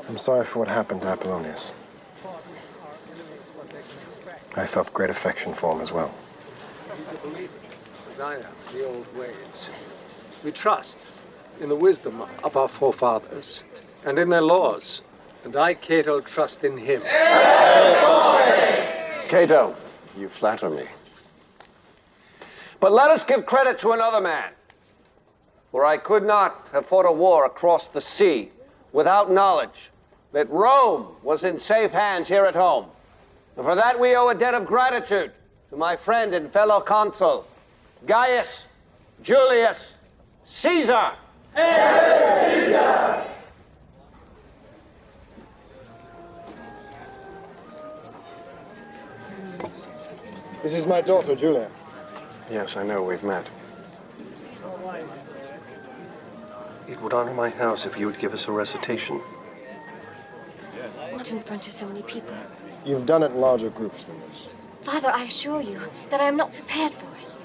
I'm sorry for what happened to Apollonius. I felt great affection for him as well. He's a believer, as I am, in the old ways. We trust in the wisdom of our forefathers and in their laws. And I, Cato, trust in him. Cato, you flatter me. But let us give credit to another man. For I could not have fought a war across the sea without knowledge that Rome was in safe hands here at home. And for that we owe a debt of gratitude to my friend and fellow consul, Gaius Julius Caesar. Caesar! This is my daughter, Julia. Yes, I know, we've met. It would honor my house if you would give us a recitation. Not in front of so many people. You've done it in larger groups than this. Father, I assure you that I am not prepared for it.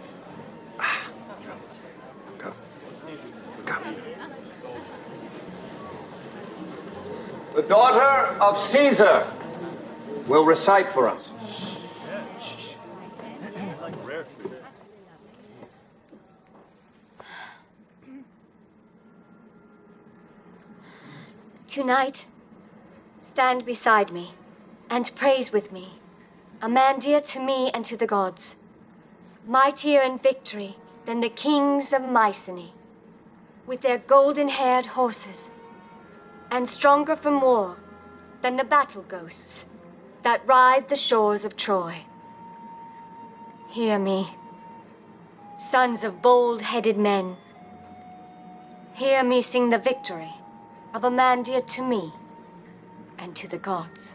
Come. Come. The daughter of Caesar will recite for us. Tonight, stand beside me and praise with me a man dear to me and to the gods, mightier in victory than the kings of Mycenae, with their golden-haired horses, and stronger from war than the battle ghosts that ride the shores of Troy. Hear me, sons of bold-headed men. Hear me sing the victory of a man dear to me and to the gods.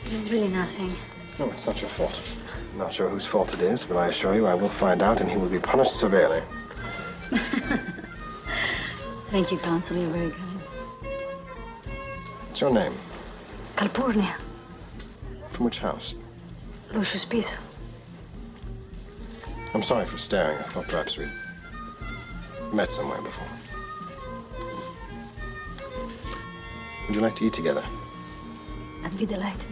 This is really nothing. No, it's not your fault. I'm not sure whose fault it is, but I assure you I will find out and he will be punished severely. Thank you, Consul. You're very kind. What's your name? Calpurnia. From which house? Lucius Piso. I'm sorry for staring. I thought perhaps we'd met somewhere before. Would you like to eat together? I'd be delighted.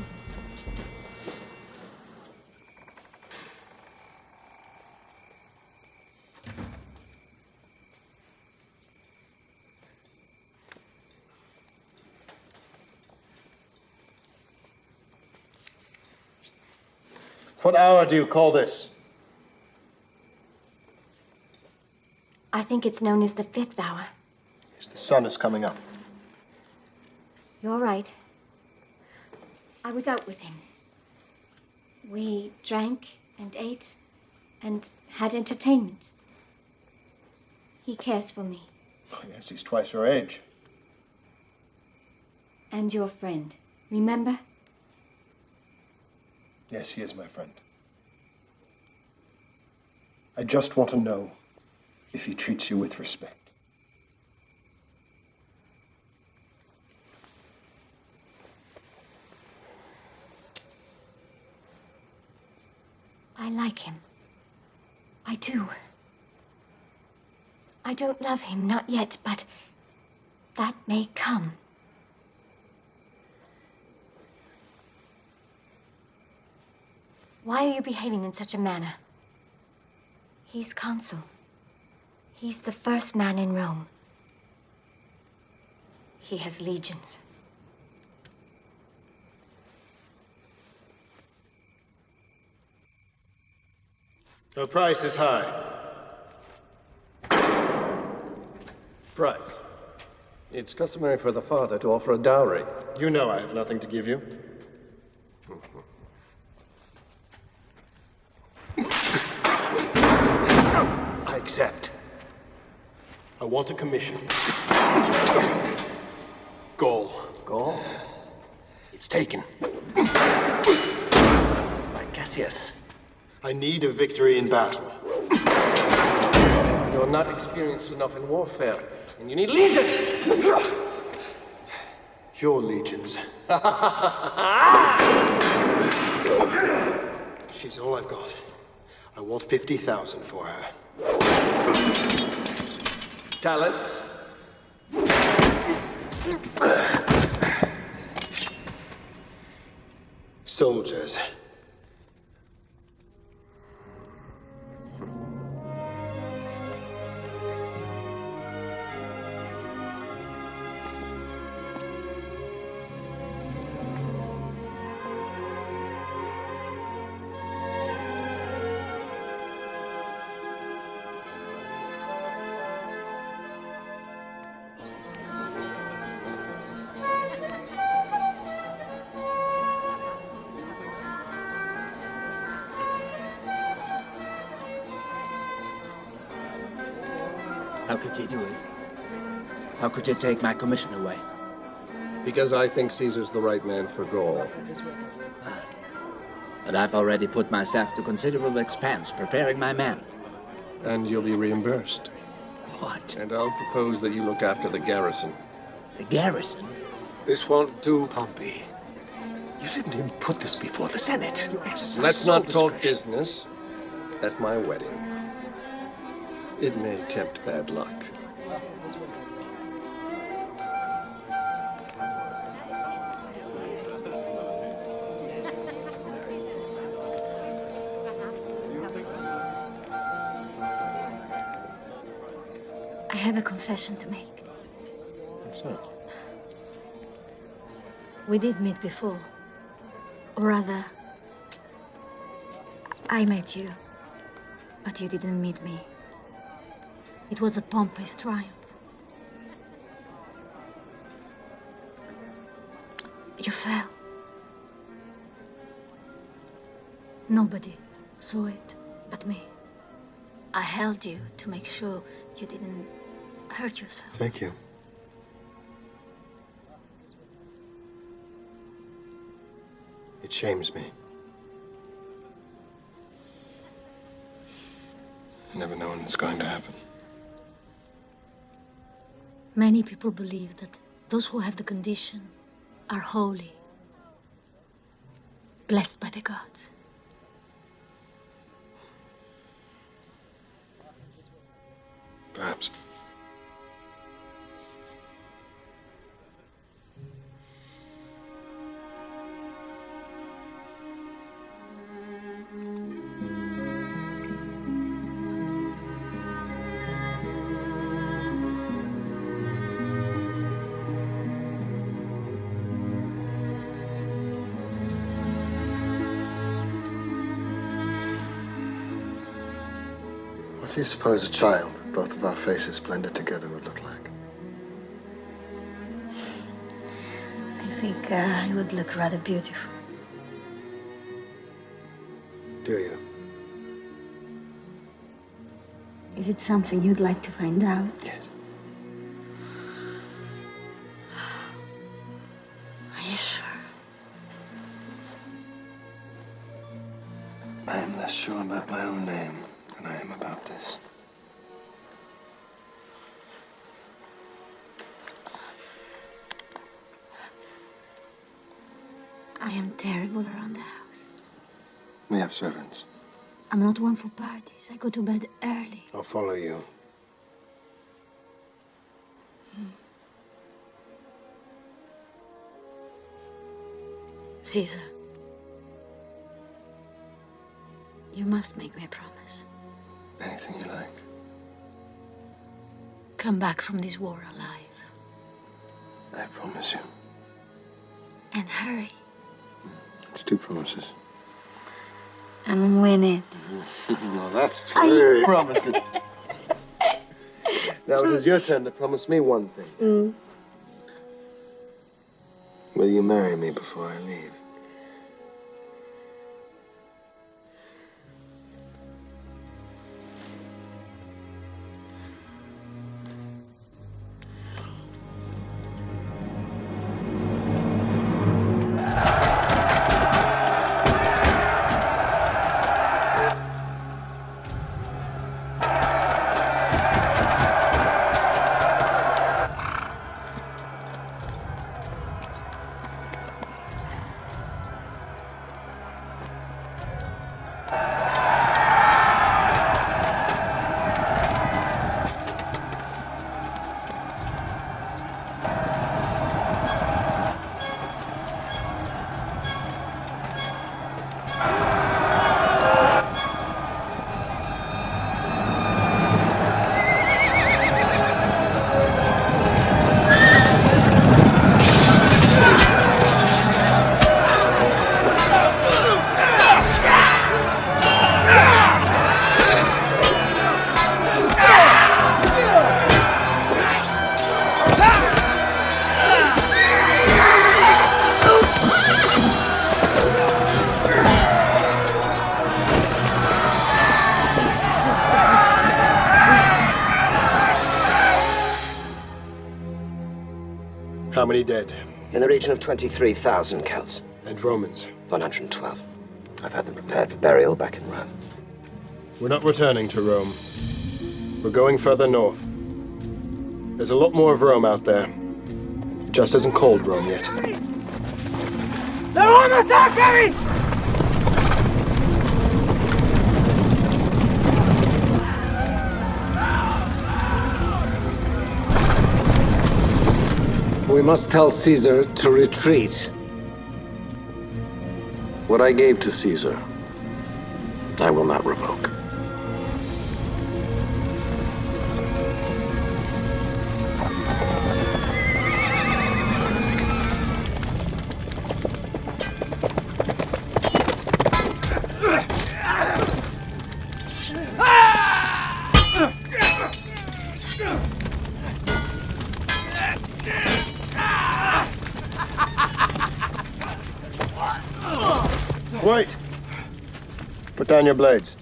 What hour do you call this? I think it's known as the 5th hour. Yes, the sun is coming up. You're right. I was out with him. We drank and ate and had entertainment. He cares for me. Oh, yes, he's twice your age. And your friend. Remember? Yes, he is my friend. I just want to know if he treats you with respect. I like him. I do. I don't love him, not yet, but that may come. Why are you behaving in such a manner? He's consul. He's the first man in Rome. He has legions. Your price is high. Price? It's customary for the father to offer a dowry. You know I have nothing to give you. I accept. I want a commission. Gaul. Gaul? It's taken. By Cassius. I need a victory in battle. You're not experienced enough in warfare, and you need legions! Your legions. She's all I've got. I want 50,000 for her. Talents? Soldiers. How could you do it? How could you take my commission away? Because I think Caesar's the right man for Gaul. But I've already put myself to considerable expense preparing my men. And you'll be reimbursed. What? And I'll propose that you look after the garrison. The garrison? This won't do. Pompey, you didn't even put this before the Senate. You exercised Let's not sole talk discretion. business at my wedding. It may tempt bad luck. I have a confession to make. What's that? We did meet before. Or rather, I met you, but you didn't meet me. It was at Pompey's triumph. You fell. Nobody saw it but me. I held you to make sure you didn't hurt yourself. Thank you. It shames me. I never know when it's going to happen. Many people believe that those who have the condition are holy, blessed by the gods. Perhaps. What do you suppose a child with both of our faces blended together would look like? I think it would look rather beautiful. Do you? Is it something you'd like to find out? Yes. Are you sure? I am less sure about my own name than I am about this. I am terrible around the house. We have servants. I'm not one for parties. I go to bed early. I'll follow you. Caesar, you must make me a promise. Anything you like. Come back from this war alive. I promise you. And hurry. It's 2 promises. I'm winning. Well, that's 3 promises. Now it is your turn to promise me one thing. Will you marry me before I leave? How many dead? In the region of 23,000 Celts. And Romans? 112. I've had them prepared for burial back in Rome. We're not returning to Rome. We're going further north. There's a lot more of Rome out there. It just isn't called Rome yet. The Romans are coming! We must tell Caesar to retreat. What I gave to Caesar, I will not revoke. Wait! Put down your blades.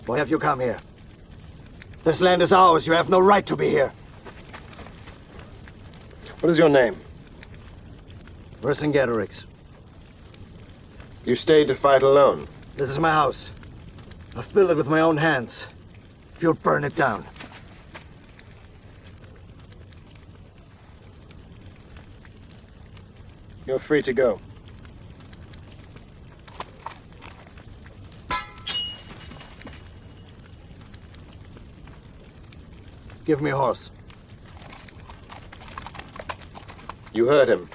Why have you come here? This land is ours. You have no right to be here. What is your name? Vercingetorix. You stayed to fight alone? This is my house. I've built it with my own hands. You'll burn it down. You're free to go. Give me a horse. You heard him.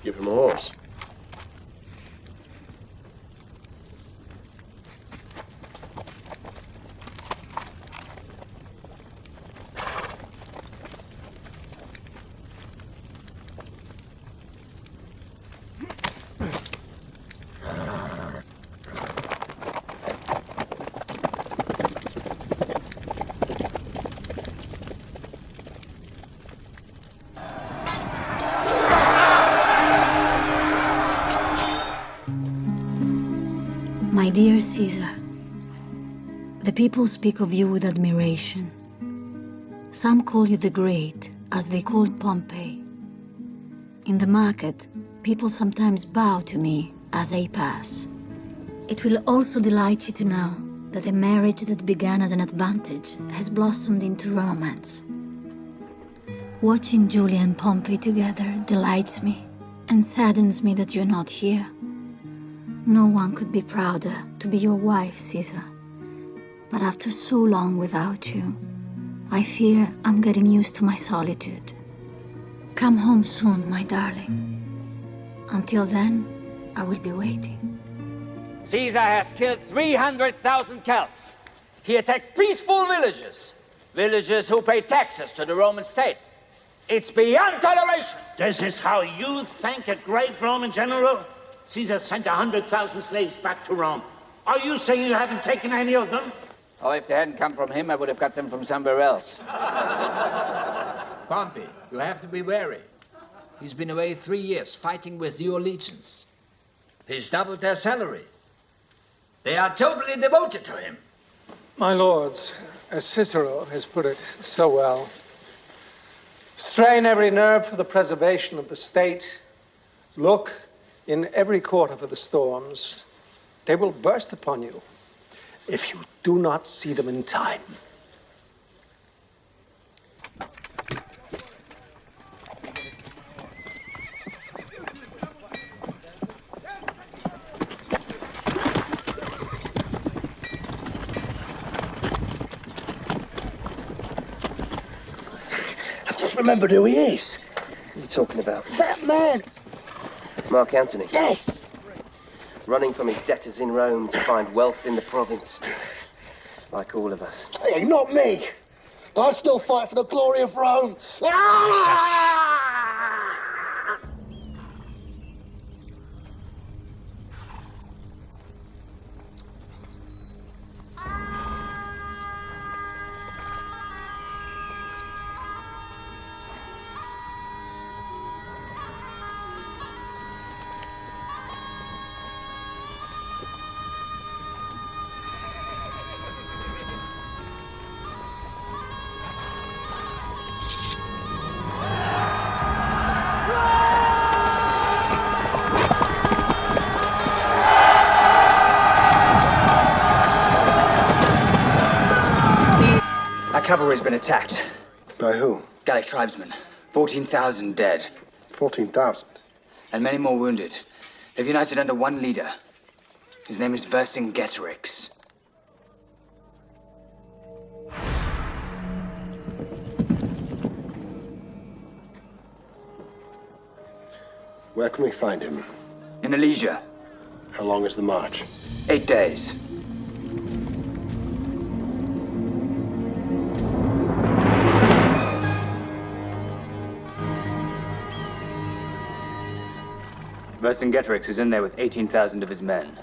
Give him a horse. My dear Caesar, the people speak of you with admiration. Some call you the Great, as they called Pompey. In the market, people sometimes bow to me as I pass. It will also delight you to know that a marriage that began as an advantage has blossomed into romance. Watching Julia and Pompey together delights me and saddens me that you're not here. No one could be prouder to be your wife, Caesar. But after so long without you, I fear I'm getting used to my solitude. Come home soon, my darling. Until then, I will be waiting. Caesar has killed 300,000 Celts. He attacked peaceful villages. Villagers who pay taxes to the Roman state. It's beyond toleration. This is how you thank a great Roman general? Caesar sent 100,000 slaves back to Rome. Are you saying you haven't taken any of them? Oh, if they hadn't come from him, I would have got them from somewhere else. Pompey, you have to be wary. He's been away 3 years fighting with your legions. He's doubled their salary. They are totally devoted to him. My lords, as Cicero has put it so well, strain every nerve for the preservation of the state. Look in every quarter for the storms. They will burst upon you if you do not see them in time. I've just remembered who he is. What are you talking about? That man! Mark Antony? Yes! Running from his debtors in Rome to find wealth in the province. Like all of us. Hey, not me! I still fight for the glory of Rome! Cavalry's been attacked. By who? Gallic tribesmen. 14,000 dead. 14,000? And many more wounded. They've united under one leader. His name is Vercingetorix. Where can we find him? In Alesia. How long is the march? 8 days. Vercingetorix is in there with 18,000 of his men.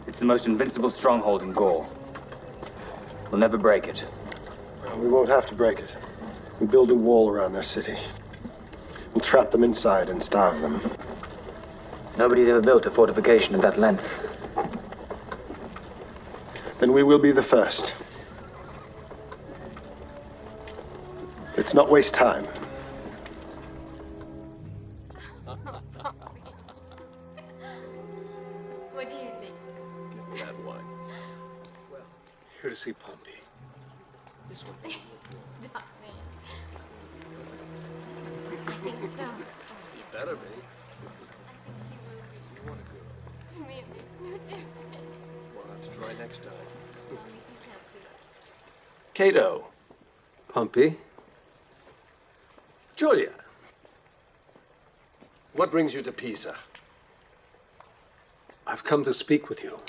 It's the most invincible stronghold in Gaul. We'll never break it. We won't have to break it. We'll build a wall around their city. We'll trap them inside and starve them. Nobody's ever built a fortification of that length. Then we will be the first. Let's not waste time. What do you think? Have wine. Here to see Pompey. This one. I think so. You better be. To me, it makes no difference. We'll have to try next time. Cato. Pompey. Julia. What brings you to Pisa? I've come to speak with you.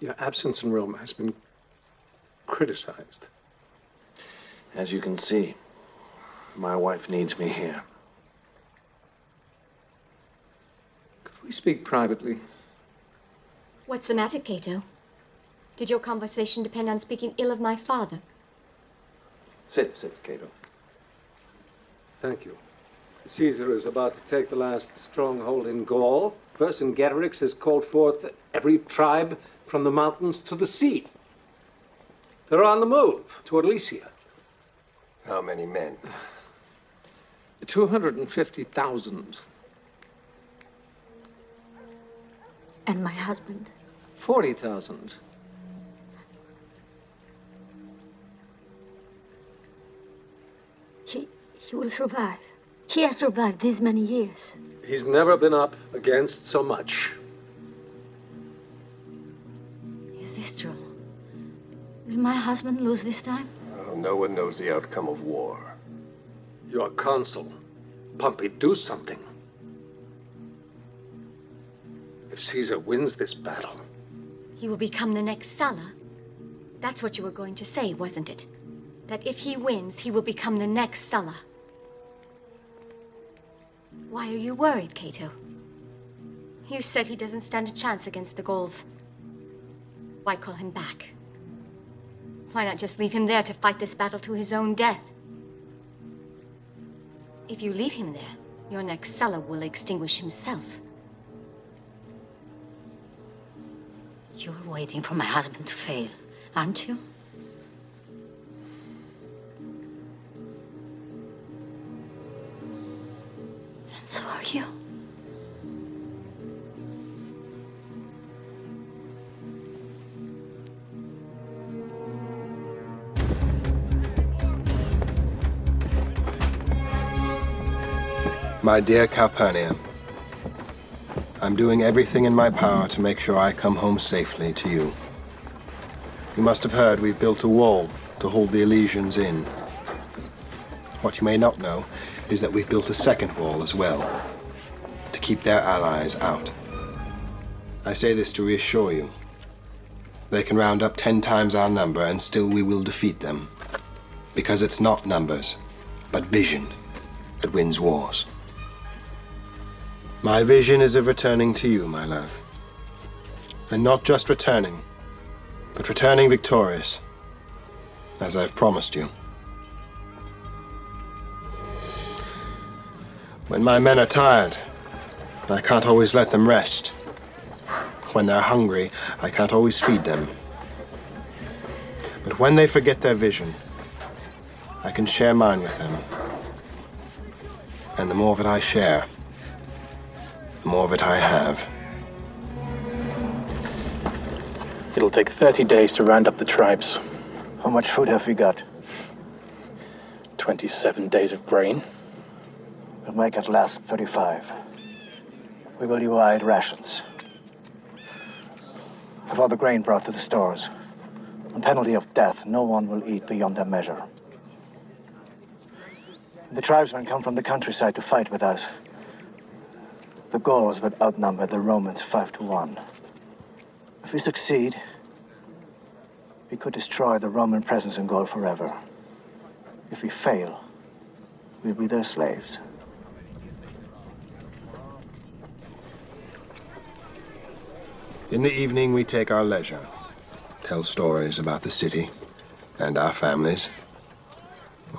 Your absence in Rome has been criticized. As you can see, my wife needs me here. Could we speak privately? What's the matter, Cato? Did your conversation depend on speaking ill of my father? Sit, Cato. Thank you. Caesar is about to take the last stronghold in Gaul. Vercingetorix has called forth every tribe from the mountains to the sea. They're on the move toward Lycia. How many men? 250,000. And my husband? 40,000. He will survive. He has survived these many years. He's never been up against so much. Is this true? Will my husband lose this time? Well, no one knows the outcome of war. You're consul. Pompey, do something. If Caesar wins this battle... He will become the next Sulla. That's what you were going to say, wasn't it? That if he wins, he will become the next Sulla. Why are you worried, Cato? You said he doesn't stand a chance against the Gauls. Why call him back? Why not just leave him there to fight this battle to his own death? If you leave him there, your next Sulla will extinguish himself. You're waiting for my husband to fail, aren't you? And so are you. My dear Calpurnia, I'm doing everything in my power to make sure I come home safely to you. You must have heard we've built a wall to hold the Elysians in. What you may not know is that we've built a second wall as well, to keep their allies out. I say this to reassure you. They can round up 10 times our number and still we will defeat them. Because it's not numbers, but vision that wins wars. My vision is of returning to you, my love. And not just returning, but returning victorious, as I've promised you. When my men are tired, I can't always let them rest. When they're hungry, I can't always feed them. But when they forget their vision, I can share mine with them. And the more that I share, the more of it I have. It'll take 30 days to round up the tribes. How much food have we got? 27 days of grain. We'll make it last 35. We will divide rations. Have all the grain brought to the stores. On penalty of death, no one will eat beyond their measure. The tribesmen come from the countryside to fight with us. The Gauls would outnumber the Romans 5-1. If we succeed, we could destroy the Roman presence in Gaul forever. If we fail, we'll be their slaves. In the evening, we take our leisure, tell stories about the city and our families,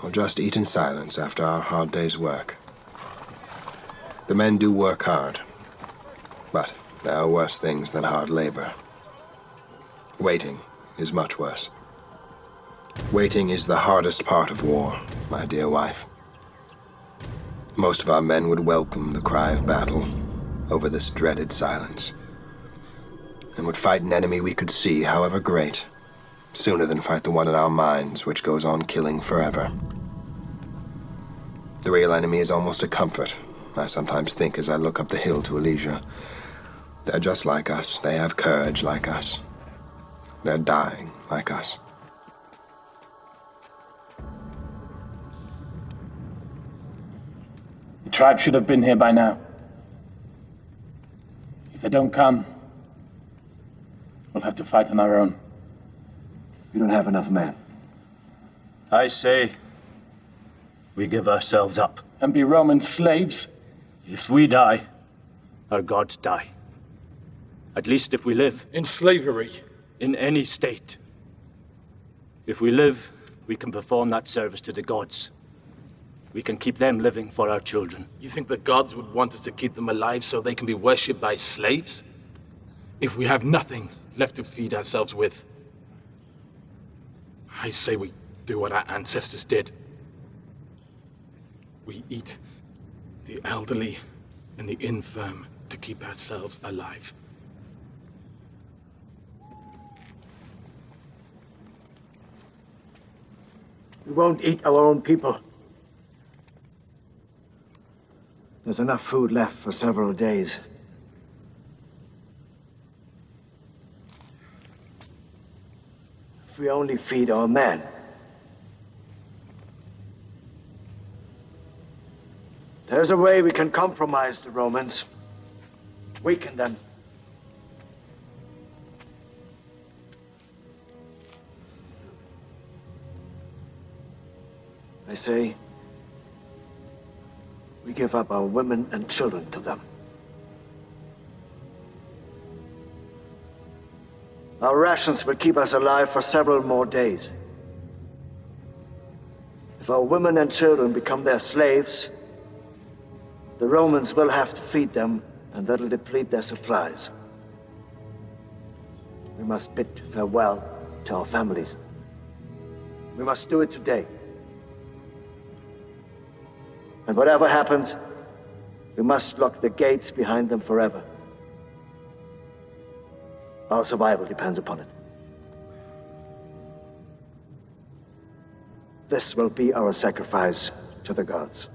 or just eat in silence after our hard day's work. The men do work hard, but there are worse things than hard labor. Waiting is much worse. Waiting is the hardest part of war, my dear wife. Most of our men would welcome the cry of battle over this dreaded silence, and would fight an enemy we could see, however great, sooner than fight the one in our minds, which goes on killing forever. The real enemy is almost a comfort, I sometimes think as I look up the hill to Elysia. They're just like us. They have courage like us. They're dying like us. The tribe should have been here by now. If they don't come, we'll have to fight on our own. We don't have enough men. I say we give ourselves up. And be Roman slaves? If we die, our gods die. At least if we live. In slavery? In any state. If we live, we can perform that service to the gods. We can keep them living for our children. You think the gods would want us to keep them alive so they can be worshipped by slaves? If we have nothing left to feed ourselves with, I say we do what our ancestors did. We eat the elderly and the infirm to keep ourselves alive. We won't eat our own people. There's enough food left for several days. If we only feed our men. There's a way we can compromise the Romans. Weaken them. I say, we give up our women and children to them. Our rations will keep us alive for several more days. If our women and children become their slaves, the Romans will have to feed them, and that'll deplete their supplies. We must bid farewell to our families. We must do it today. And whatever happens, we must lock the gates behind them forever. Our survival depends upon it. This will be our sacrifice to the gods.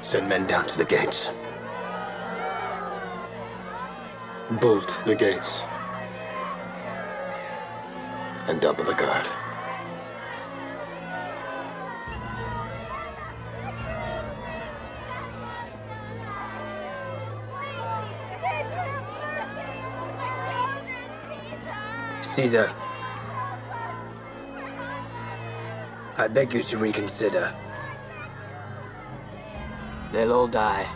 Send men down to the gates. Bolt the gates. And double the guard. Caesar, I beg you to reconsider. They'll all die.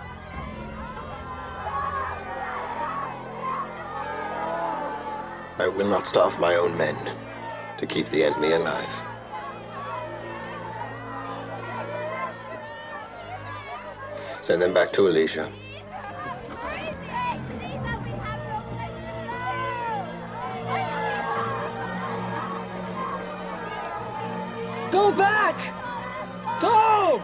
I will not starve my own men to keep the enemy alive. Send them back to Alicia. Go back! Go!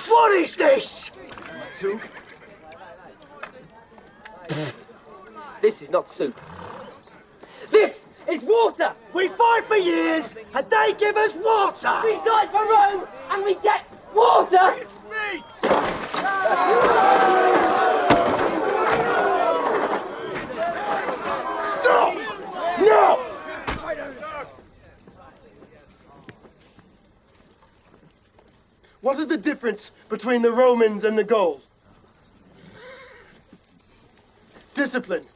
What is this? Soup? This is not soup. This is water! We fight for years, and they give us water! We die for Rome, and we get water! Stop! No! What is the difference between the Romans and the Gauls? Discipline.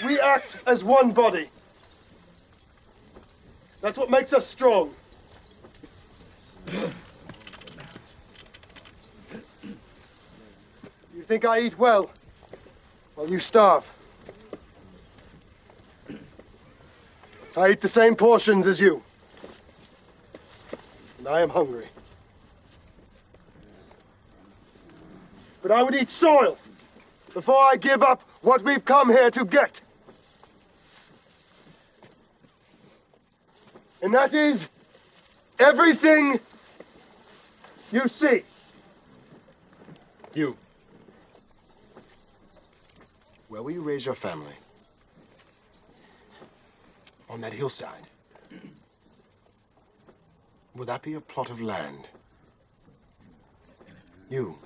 We act as one body. That's what makes us strong. You think I eat well? Well, you starve. I eat the same portions as you. And I am hungry. But I would eat soil before I give up what we've come here to get. And that is everything you see. You. Where will you raise your family? On that hillside. Will that be a plot of land? You.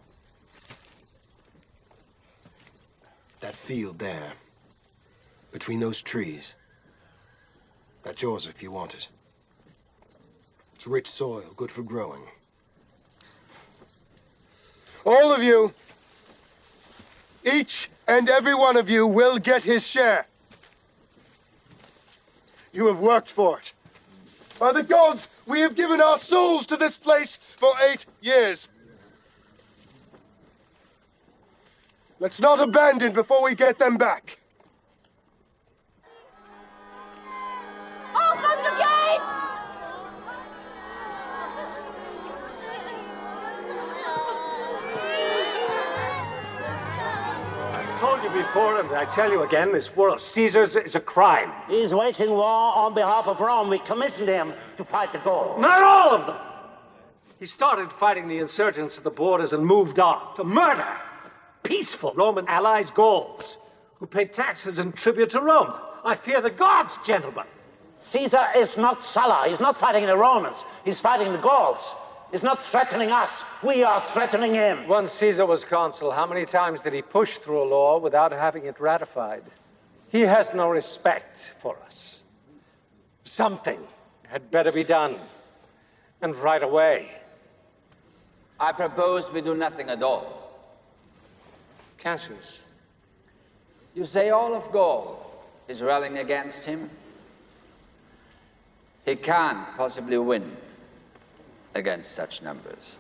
That field there, between those trees, that's yours if you want it. It's rich soil, good for growing. All of you, each and every one of you will get his share. You have worked for it. By the gods, we have given our souls to this place for 8 years. Let's not abandon before we get them back. Open the gate! I told you before, and I tell you again, this war of Caesar's is a crime. He's waging war on behalf of Rome. We commissioned him to fight the Gauls. Not all of them! He started fighting the insurgents at the borders and moved on to murder peaceful Roman allies, Gauls, who pay taxes and tribute to Rome. I fear the gods, gentlemen. Caesar is not Sulla. He's not fighting the Romans. He's fighting the Gauls. He's not threatening us. We are threatening him. Once Caesar was consul, how many times did he push through a law without having it ratified? He has no respect for us. Something had better be done, and right away. I propose we do nothing at all. Cassius. You say all of Gaul is rallying against him? He can't possibly win against such numbers.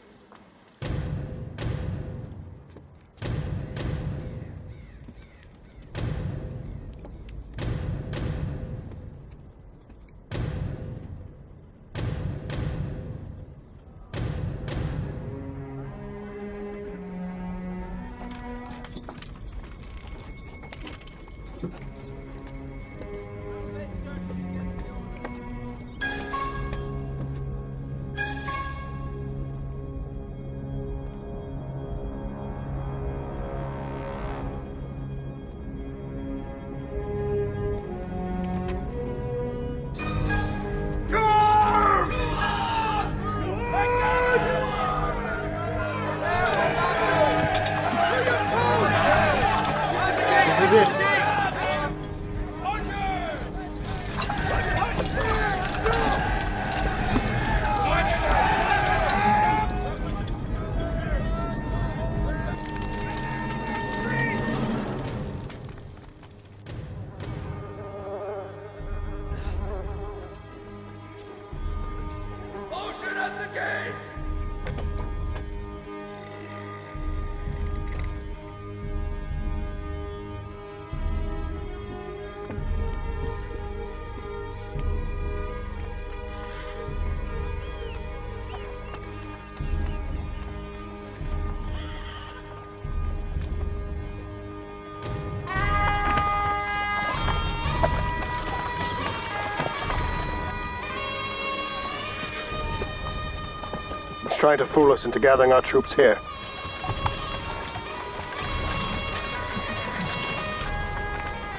Trying to fool us into gathering our troops here.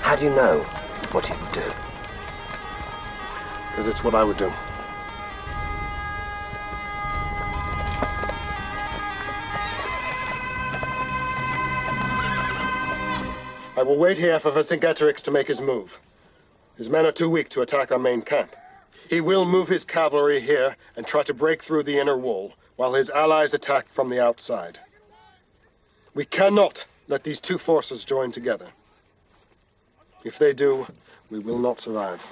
How do you know what he would do? Because it's what I would do. I will wait here for Vercingetorix to make his move. His men are too weak to attack our main camp. He will move his cavalry here and try to break through the inner wall, while his allies attack from the outside. We cannot let these two forces join together. If they do, we will not survive.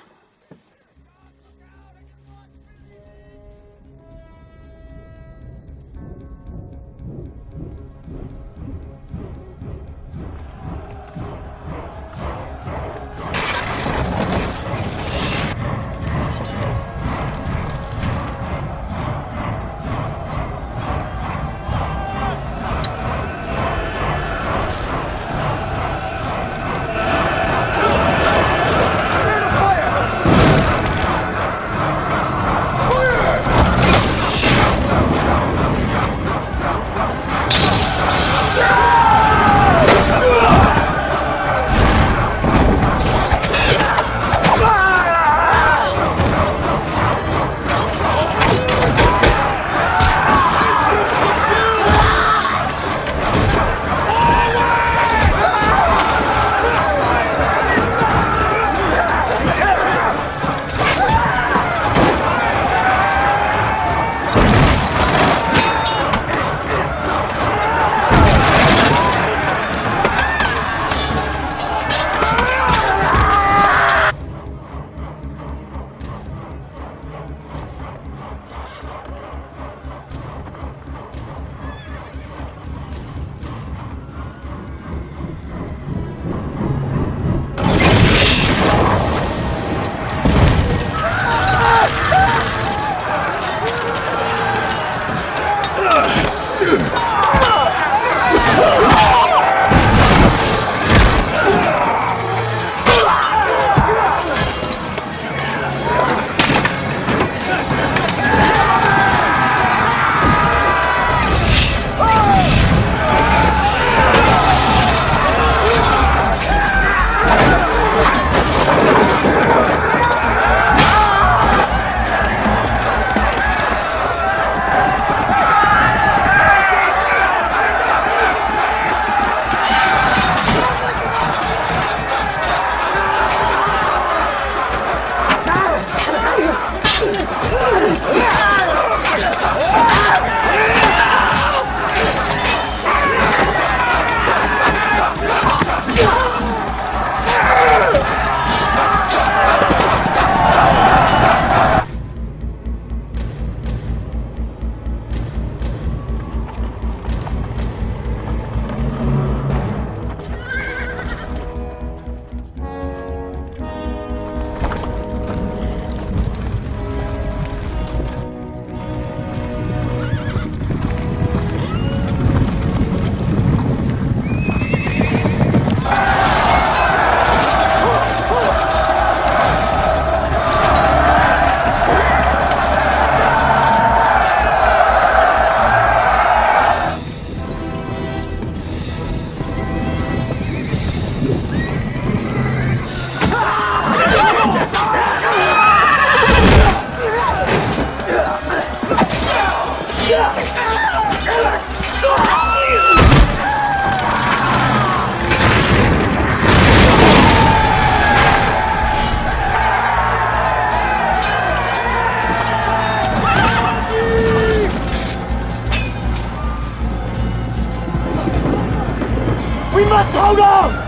We must hold on!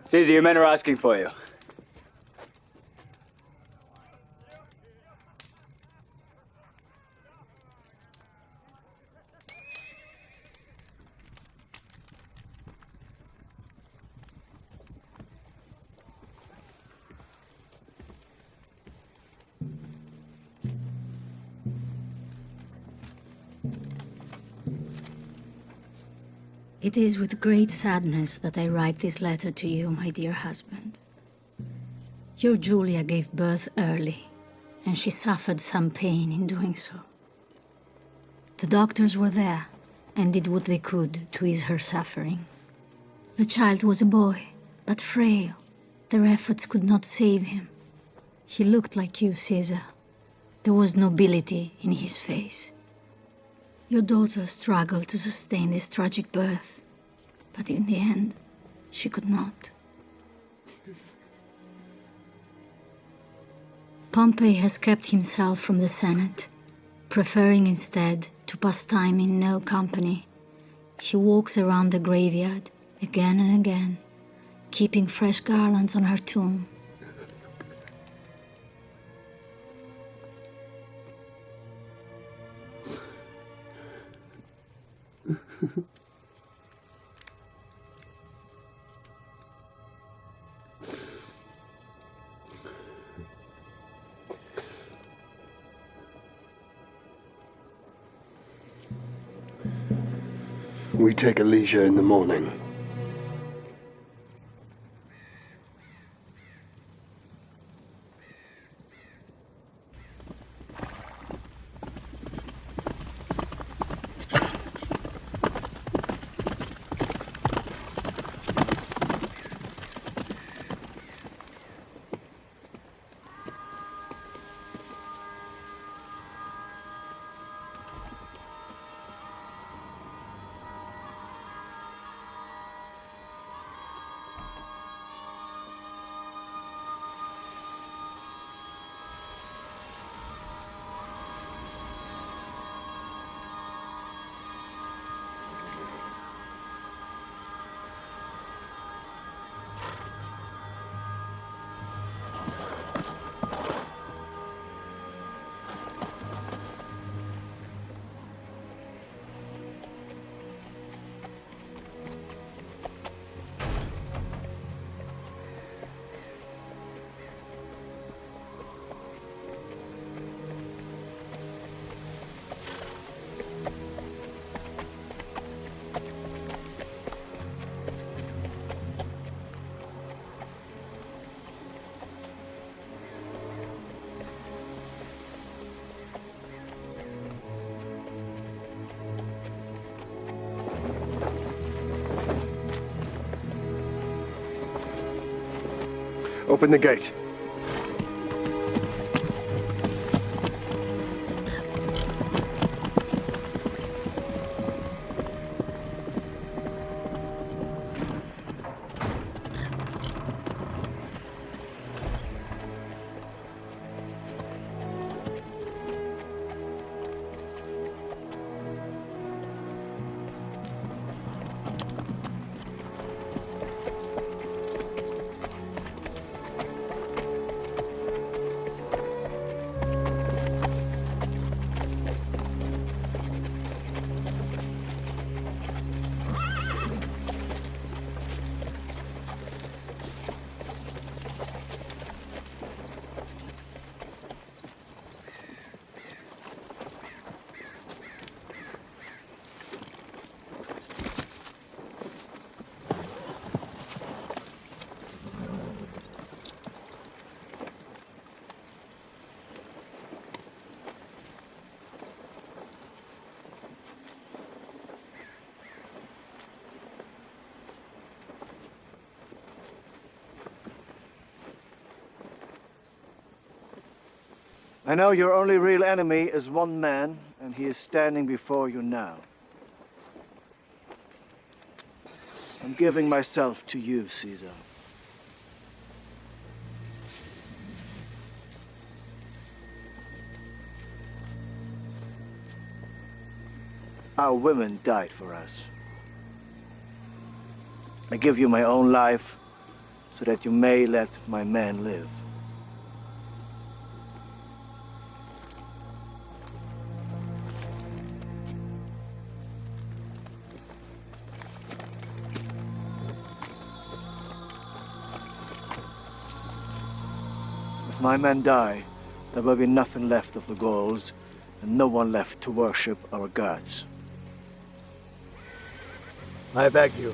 Caesar, your men are asking for you. It is with great sadness that I write this letter to you, my dear husband. Your Julia gave birth early, and she suffered some pain in doing so. The doctors were there and did what they could to ease her suffering. The child was a boy, but frail. Their efforts could not save him. He looked like you, Caesar. There was nobility in his face. Your daughter struggled to sustain this tragic birth, but in the end, she could not. Pompey has kept himself from the Senate, preferring instead to pass time in no company. He walks around the graveyard again and again, keeping fresh garlands on her tomb. We take a leisure in the morning. Open the gate. I know your only real enemy is one man, and he is standing before you now. I'm giving myself to you, Caesar. Our women died for us. I give you my own life so that you may let my men live. If my men die, there will be nothing left of the Gauls, and no one left to worship our gods. I beg you.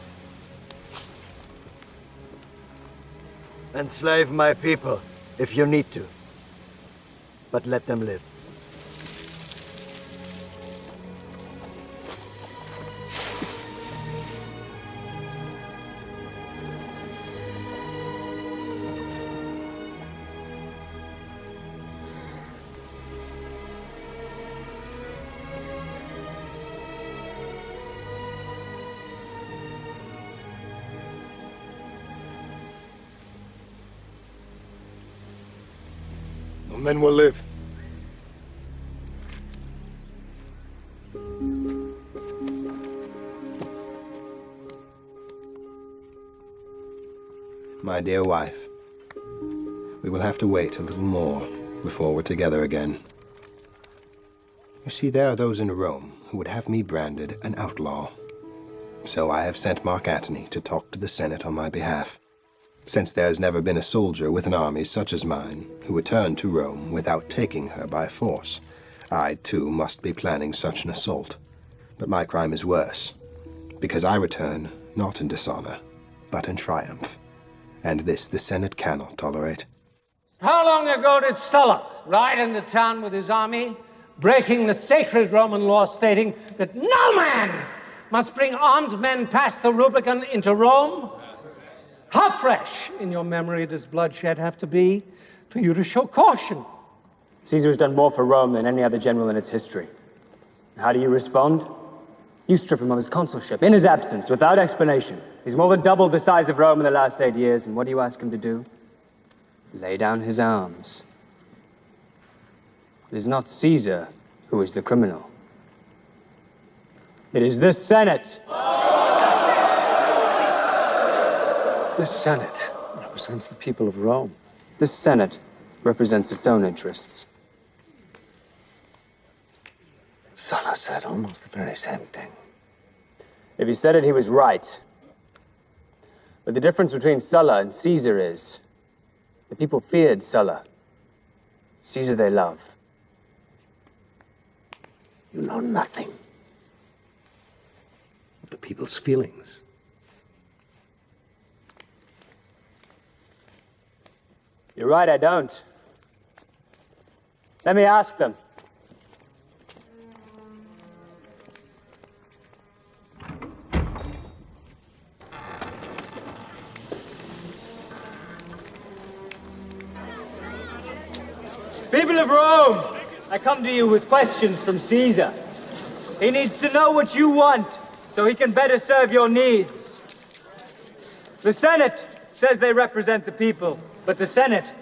Enslave my people, if you need to. But let them live. Men will live. My dear wife, we will have to wait a little more before we're together again. You see, there are those in Rome who would have me branded an outlaw. So I have sent Mark Antony to talk to the Senate on my behalf. Since there has never been a soldier with an army such as mine who returned to Rome without taking her by force, I, too, must be planning such an assault. But my crime is worse, because I return not in dishonor, but in triumph. And this the Senate cannot tolerate. How long ago did Sulla ride into town with his army, breaking the sacred Roman law stating that no man must bring armed men past the Rubicon into Rome? How fresh in your memory does bloodshed have to be for you to show caution? Caesar has done more for Rome than any other general in its history. How do you respond? You strip him of his consulship, in his absence, without explanation. He's more than doubled the size of Rome in the last 8 years, and what do you ask him to do? Lay down his arms. It is not Caesar who is the criminal. It is this Senate. This Senate represents the people of Rome. This Senate represents its own interests. Sulla said almost the very same thing. If he said it, he was right. But the difference between Sulla and Caesar is the people feared Sulla. Caesar they love. You know nothing of the people's feelings. You're right, I don't. Let me ask them. People of Rome, I come to you with questions from Caesar. He needs to know what you want, so he can better serve your needs. The Senate says they represent the people, but the Senate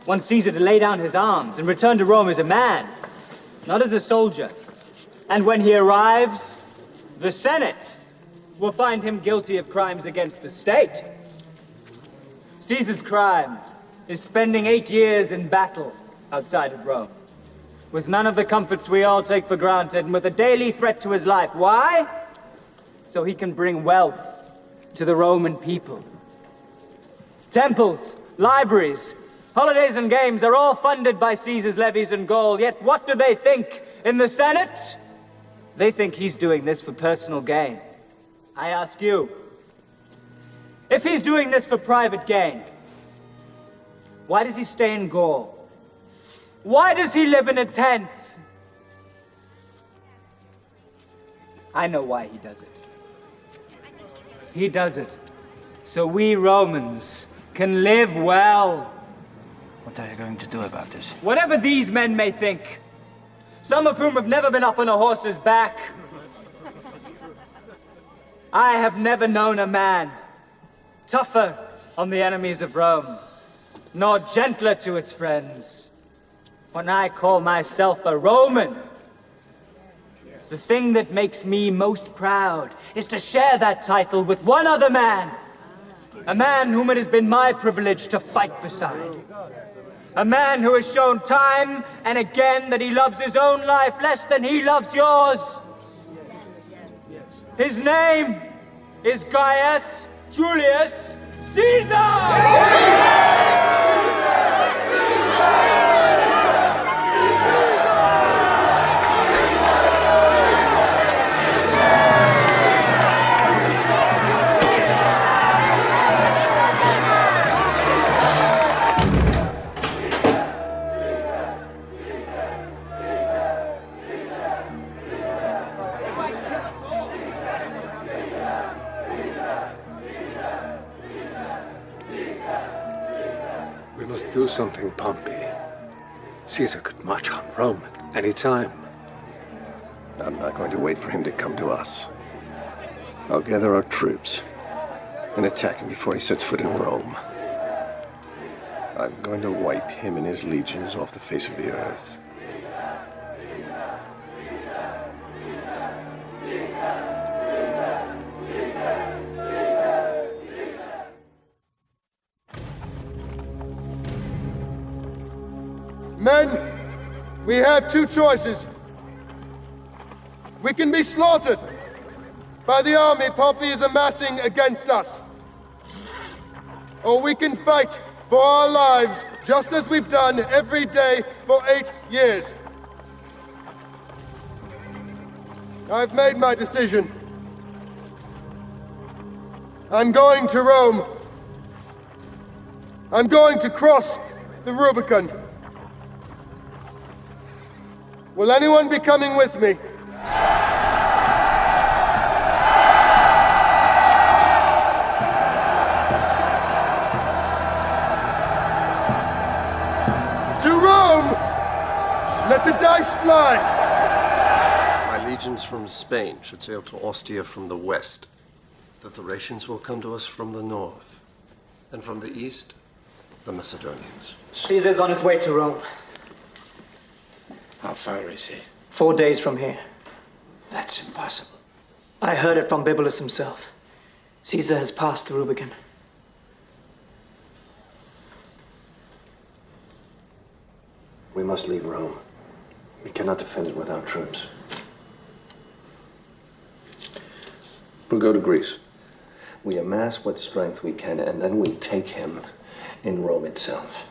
wants Caesar to lay down his arms and return to Rome as a man, not as a soldier. And when he arrives, the Senate will find him guilty of crimes against the state. Caesar's crime is spending 8 years in battle outside of Rome, with none of the comforts we all take for granted, and with a daily threat to his life. Why? So he can bring wealth to the Roman people. Temples, libraries, holidays and games are all funded by Caesar's levies and Gaul, yet what do they think in the Senate? They think he's doing this for personal gain. I ask you, if he's doing this for private gain, why does he stay in Gaul? Why does he live in a tent? I know why he does it. He does it so we Romans can live well. What are you going to do about this? Whatever these men may think, some of whom have never been up on a horse's back, I have never known a man tougher on the enemies of Rome, nor gentler to its friends. When I call myself a Roman, the thing that makes me most proud is to share that title with one other man. A man whom it has been my privilege to fight beside. A man who has shown time and again that he loves his own life less than he loves yours. His name is Gaius Julius Caesar! Do something, Pompey. Caesar could march on Rome at any time. I'm not going to wait for him to come to us. I'll gather our troops and attack him before he sets foot in Rome. I'm going to wipe him and his legions off the face of the earth. Men, we have two choices. We can be slaughtered by the army Pompey is amassing against us. Or we can fight for our lives, just as we've done every day for 8 years. I've made my decision. I'm going to Rome. I'm going to cross the Rubicon. Will anyone be coming with me? To Rome! Let the dice fly! My legions from Spain should sail to Ostia from the west. The Thracians will come to us from the north. And from the east, the Macedonians. Caesar's on his way to Rome. How far is he? 4 days from here. That's impossible. I heard it from Bibulus himself. Caesar has passed the Rubicon. We must leave Rome. We cannot defend it without troops. We'll go to Greece. We amass what strength we can, and then we take him in Rome itself.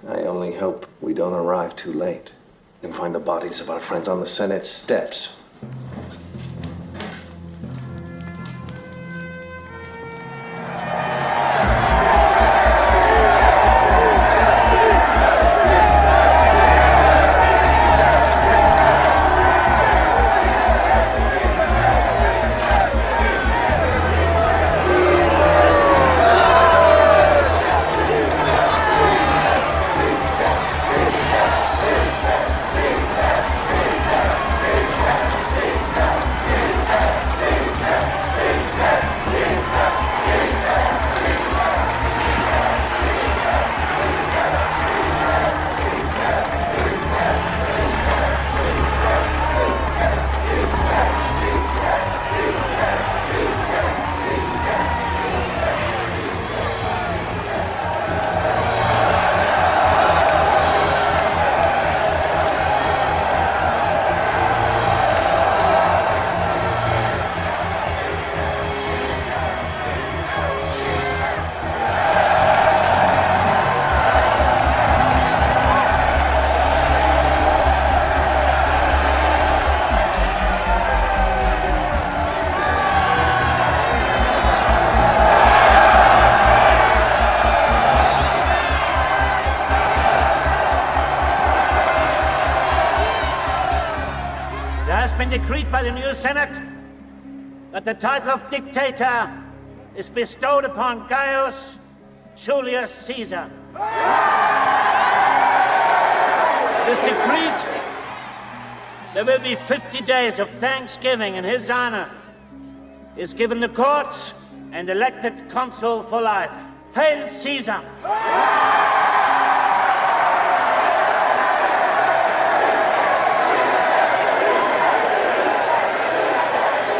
I only hope we don't arrive too late and find the bodies of our friends on the Senate steps. has been decreed by the new Senate that the title of dictator is bestowed upon Gaius Julius Caesar. It is decreed there will be 50 days of thanksgiving in his honor. He is given the courts and elected consul for life. Hail Caesar!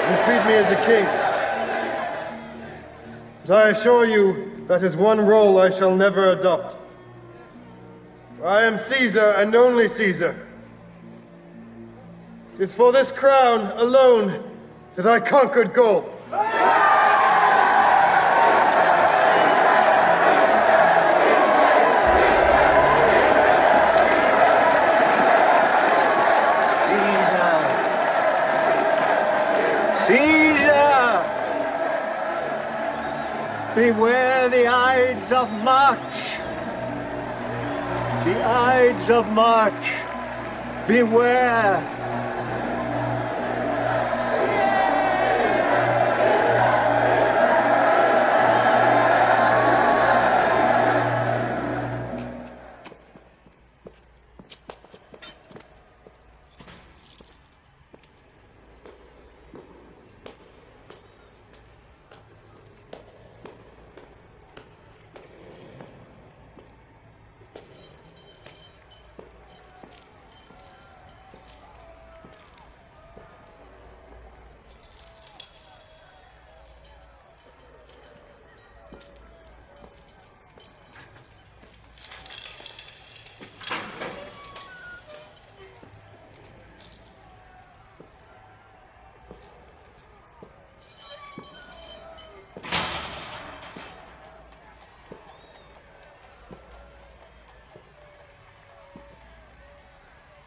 You treat me as a king. But I assure you that is one role I shall never adopt. For I am Caesar and only Caesar. It is for this crown alone that I conquered Gaul. Caesar! Beware the Ides of March! The Ides of March! Beware!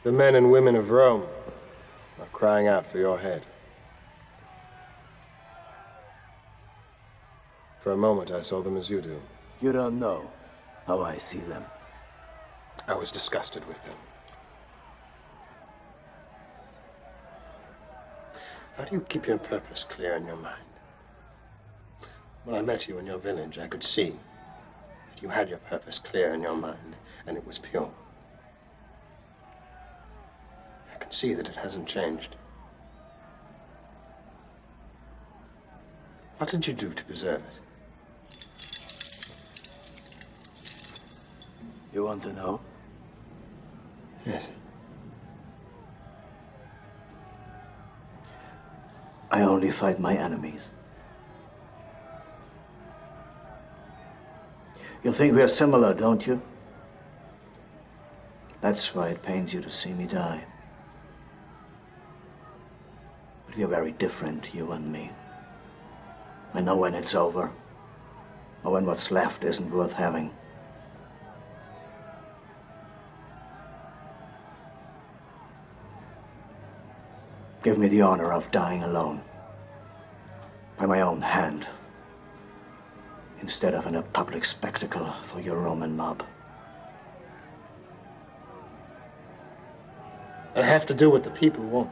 The men and women of Rome are crying out for your head. For a moment, I saw them as you do. You don't know how I see them. I was disgusted with them. How do you keep your purpose clear in your mind? When I met you in your village, I could see that you had your purpose clear in your mind, and it was pure. I can see that it hasn't changed. What did you do to preserve it? You want to know? Yes. I only fight my enemies. You think we are similar, don't you? That's why it pains you to see me die. But we are very different, you and me. I know when it's over, or when what's left isn't worth having. Give me the honor of dying alone, by my own hand, instead of in a public spectacle for your Roman mob. I have to do what the people want.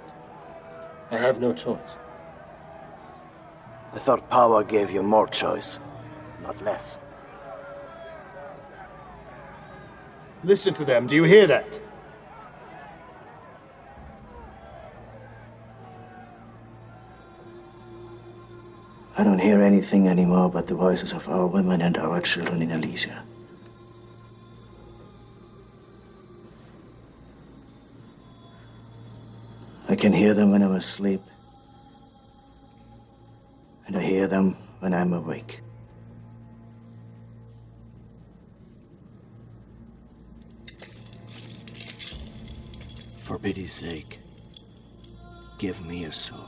I have no choice. I thought power gave you more choice, not less. Listen to them, do you hear that? I don't hear anything anymore but the voices of our women and our children in Elysia. I can hear them when I'm asleep, and I hear them when I'm awake. For pity's sake, give me a sword.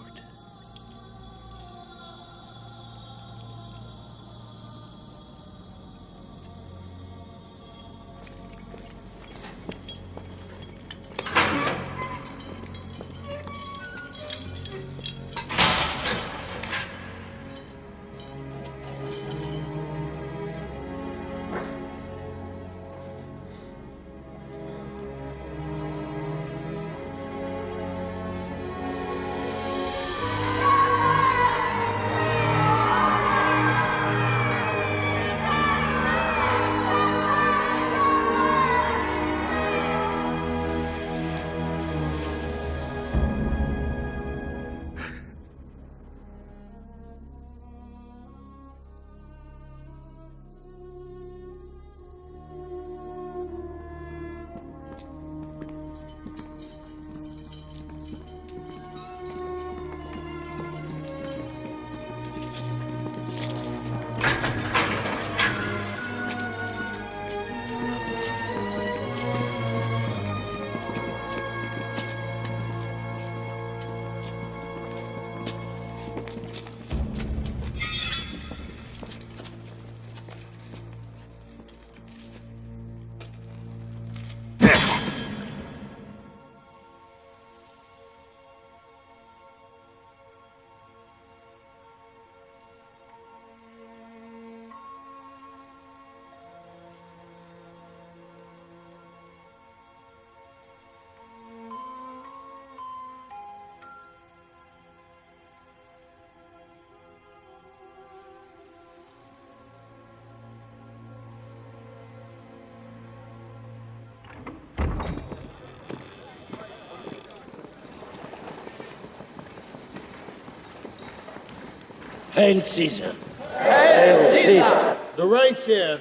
Hail Caesar! Hail Caesar! The ranks here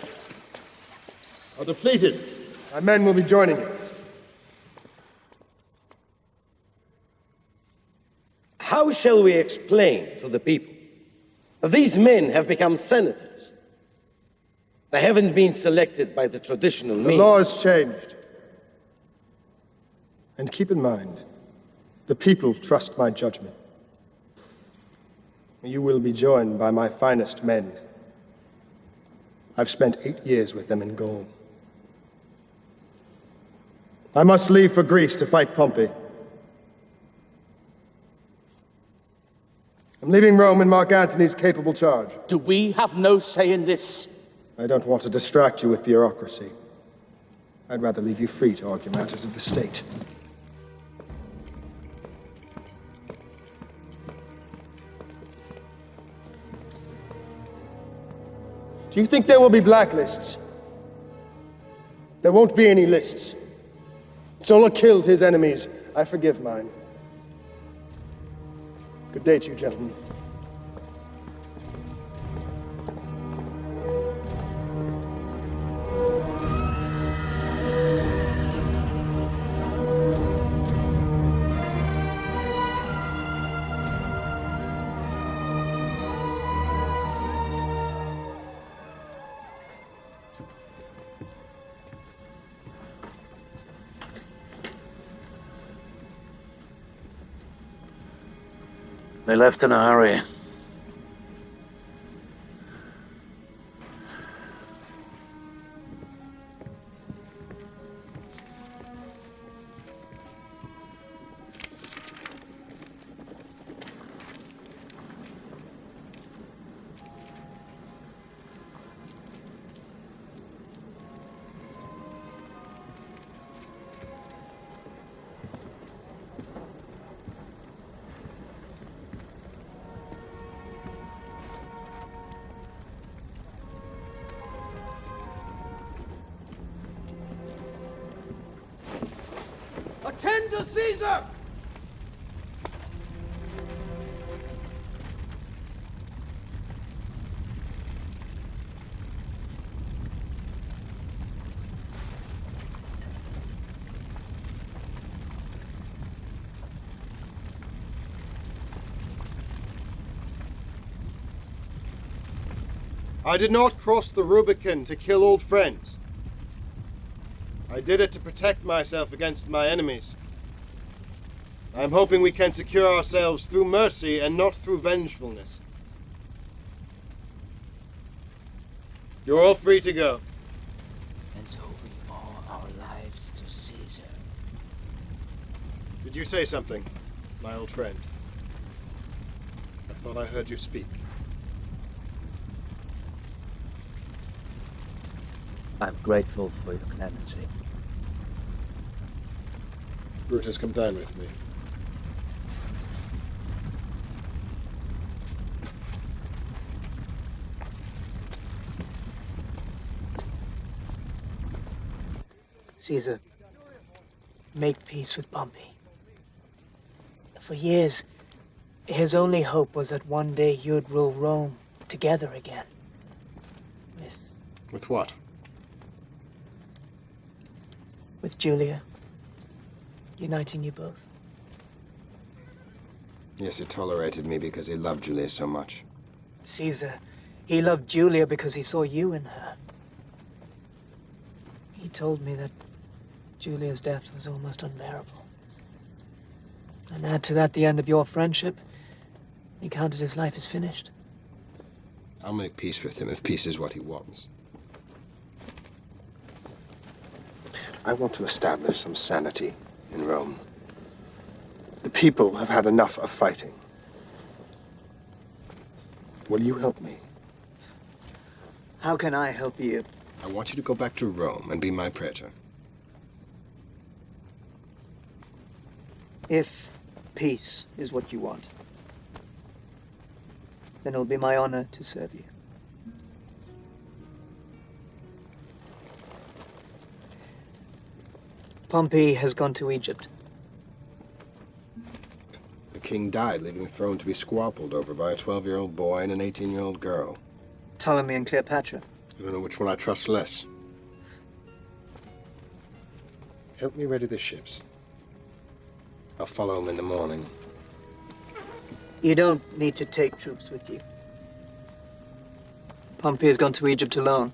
are depleted. My men will be joining you. How shall we explain to the people that these men have become senators? They haven't been selected by the traditional means. The law has changed. And keep in mind, the people trust my judgment. You will be joined by my finest men. I've spent 8 years with them in Gaul. I must leave for Greece to fight Pompey. I'm leaving Rome in Mark Antony's capable charge. Do we have no say in this? I don't want to distract you with bureaucracy. I'd rather leave you free to argue matters of the state. Do you think there will be blacklists? There won't be any lists. Sulla killed his enemies. I forgive mine. Good day to you, gentlemen. They left in a hurry. Attend to Caesar! I did not cross the Rubicon to kill old friends. I did it to protect myself against my enemies. I'm hoping we can secure ourselves through mercy and not through vengefulness. You're all free to go. And so we owe our lives to Caesar. Did you say something, my old friend? I thought I heard you speak. I'm grateful for your clemency. Brutus, come dine with me. Caesar, make peace with Pompey. For years, his only hope was that one day you'd rule Rome together again. With what? With Julia, uniting you both. Yes, he tolerated me because he loved Julia so much. Caesar, he loved Julia because he saw you in her. He told me that Julia's death was almost unbearable. And add to that the end of your friendship, he counted his life as finished. I'll make peace with him if peace is what he wants. I want to establish some sanity in Rome. The people have had enough of fighting. Will you help me? How can I help you? I want you to go back to Rome and be my praetor. If peace is what you want, then it'll be my honor to serve you. Pompey has gone to Egypt. the king died, leaving the throne to be squabbled over by a 12-year-old boy and an 18-year-old girl. Ptolemy and Cleopatra. I don't know which one I trust less. Help me ready the ships. I'll follow them in the morning. You don't need to take troops with you. Pompey has gone to Egypt alone.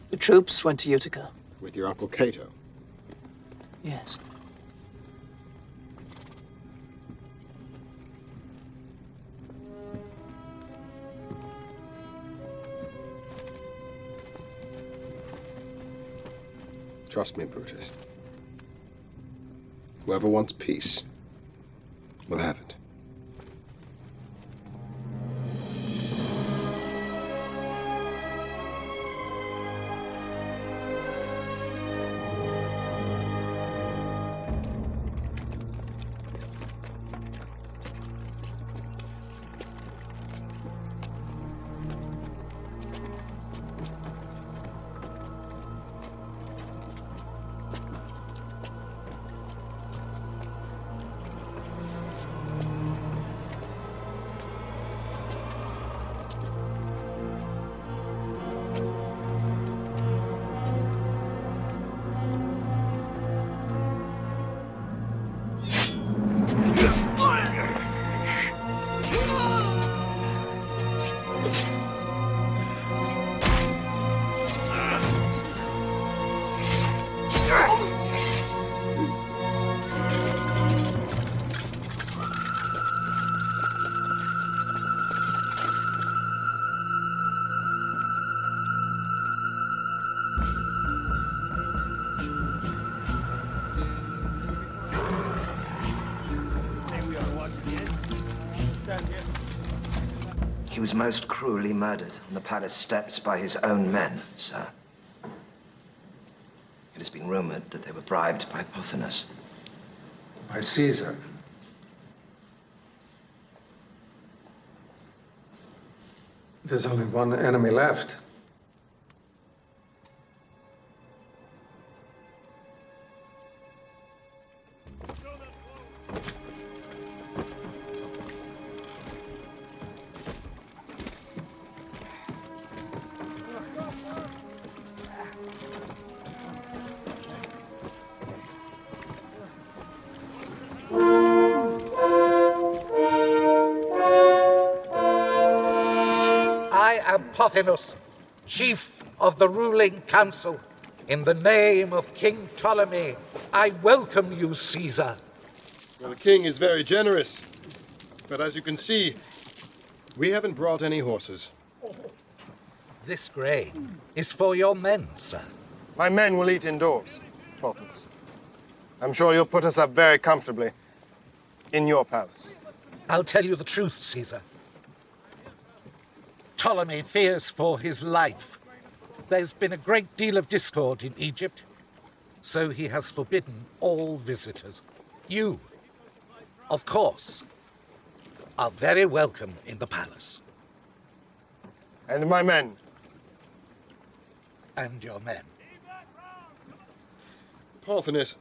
The troops went to Utica. With your Uncle Cato? Yes. Trust me, Brutus. Whoever wants peace will have it. He was most cruelly murdered on the palace steps by his own men, sir. It has been rumored that they were bribed by Pothinus. By Caesar. There's only one enemy left. Pothinus, chief of the ruling council, in the name of King Ptolemy, I welcome you, Caesar. Well, the king is very generous, but as you can see, we haven't brought any horses. This grain is for your men, sir. My men will eat indoors, Pothinus. I'm sure you'll put us up very comfortably in your palace. I'll tell you the truth, Caesar. Ptolemy fears for his life. There's been a great deal of discord in Egypt, so he has forbidden all visitors. You, of course, are very welcome in the palace. And my men. And your men. Pothinus,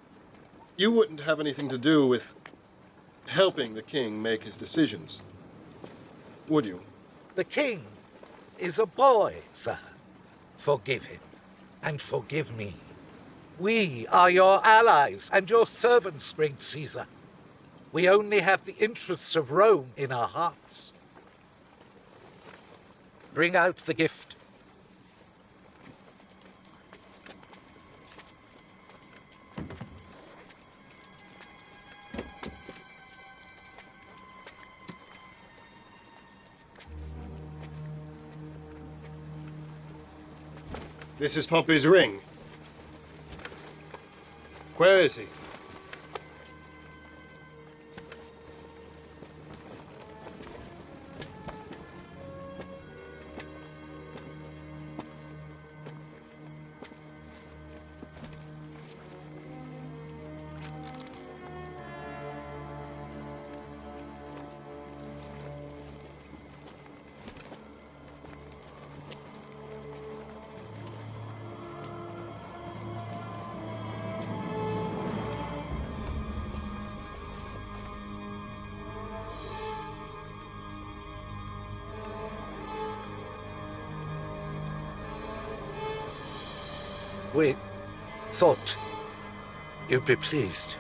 you wouldn't have anything to do with helping the king make his decisions, would you? The king is a boy, sir. Forgive him, and forgive me. We are your allies and your servants, great Caesar. We only have the interests of Rome in our hearts. Bring out the gift. This is Pompey's ring. Where is he? We thought you'd be pleased.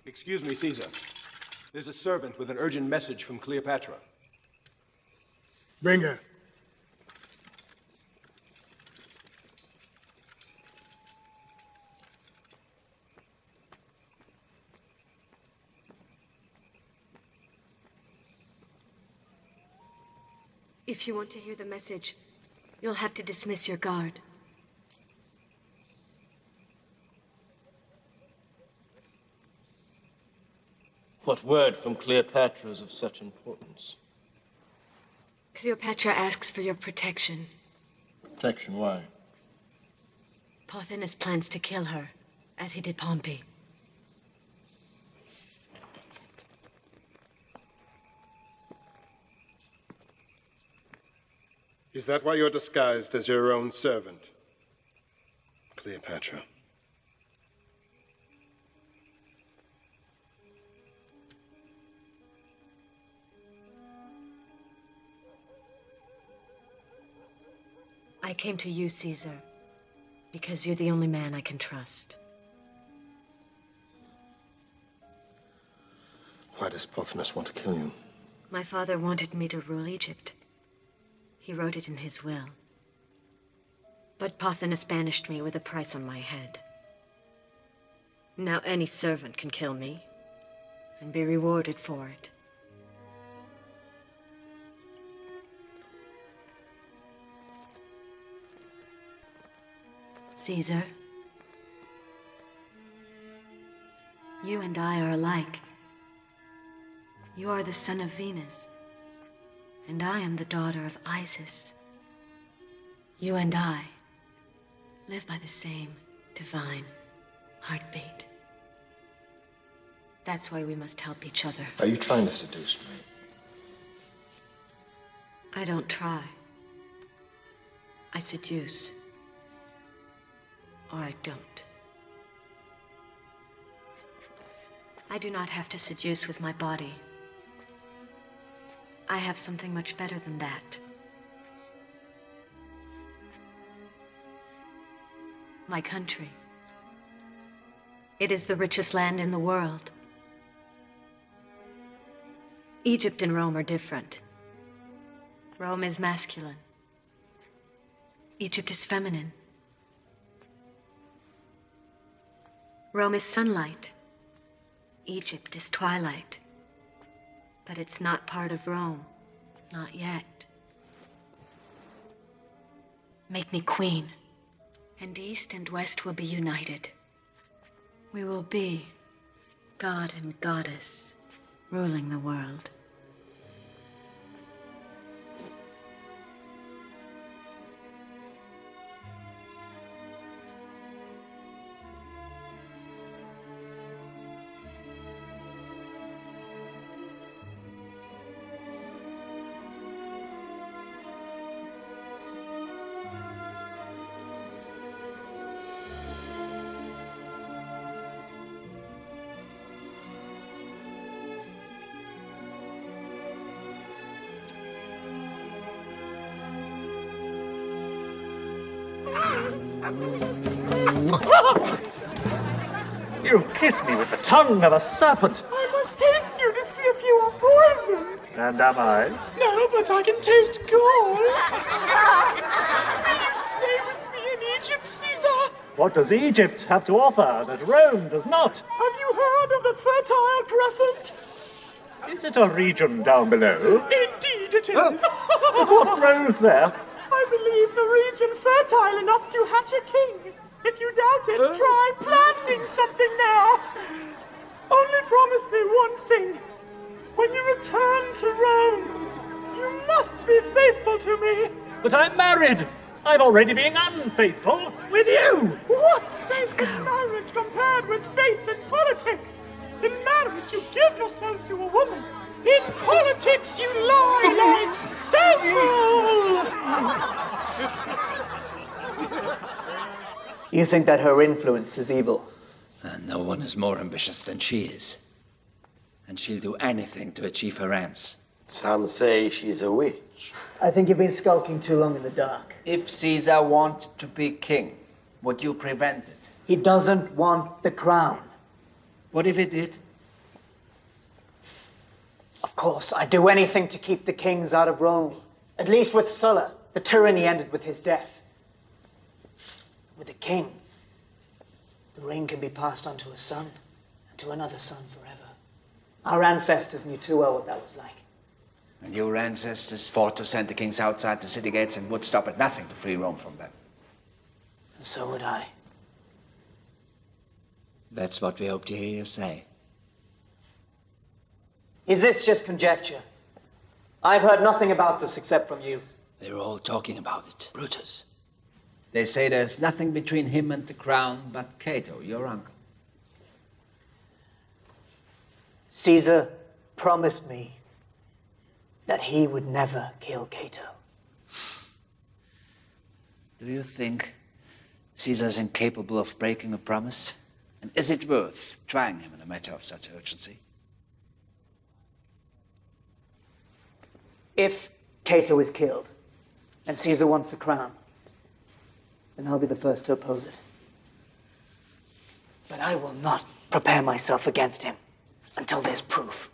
Excuse me, Caesar. There's a servant with an urgent message from Cleopatra. Bring her. If you want to hear the message, you'll have to dismiss your guard. What word from Cleopatra is of such importance? Cleopatra asks for your protection. Protection, why? Pothinus plans to kill her, as he did Pompey. Is that why you're disguised as your own servant, Cleopatra? I came to you, Caesar, because you're the only man I can trust. Why does Pothinus want to kill you? My father wanted me to rule Egypt. He wrote it in his will. But Pothinus banished me with a price on my head. Now any servant can kill me and be rewarded for it. Caesar, you and I are alike. You are the son of Venus, and I am the daughter of Isis. You and I live by the same divine heartbeat. That's why we must help each other. Are you trying to seduce me? I don't try. I seduce. Or I don't. I do not have to seduce with my body. I have something much better than that. My country. It is the richest land in the world. Egypt and Rome are different. Rome is masculine. Egypt is feminine. Rome is sunlight. Egypt is twilight. But it's not part of Rome. Not yet. Make me queen, and East and West will be united. We will be God and Goddess, ruling the world. You kiss me with the tongue of a serpent. I must taste you to see if you are poison. And am I? No, but I can taste gall. Will you stay with me in Egypt, Caesar? What does Egypt have to offer that Rome does not? Have you heard of the Fertile Crescent? Is it a region down below? Indeed it is. What grows there? I believe the region fertile enough to hatch a king. If you doubt it, try planting something there. Only promise me one thing. When you return to Rome, you must be faithful to me. But I'm married. I've already been unfaithful with you! What's faith in marriage compared with faith in politics? In marriage, you give yourself to a woman. In politics, you lie like several! You think that her influence is evil? No one is more ambitious than she is. And she'll do anything to achieve her ends. Some say she's a witch. I think you've been skulking too long in the dark. If Caesar wanted to be king, would you prevent it? He doesn't want the crown. What if he did? Of course, I'd do anything to keep the kings out of Rome. At least with Sulla, the tyranny ended with his death. With a king, the ring can be passed on to a son, and to another son forever. Our ancestors knew too well what that was like. And your ancestors fought to send the kings outside the city gates and would stop at nothing to free Rome from them. And so would I. That's what we hope to hear you say. Is this just conjecture? I've heard nothing about this except from you. They're all talking about it. Brutus. They say there's nothing between him and the crown but Cato, your uncle. Caesar promised me that he would never kill Cato. Do you think Caesar's incapable of breaking a promise? And is it worth trying him in a matter of such urgency? If Cato is killed, and Caesar wants the crown, then I'll be the first to oppose it. But I will not prepare myself against him until there's proof.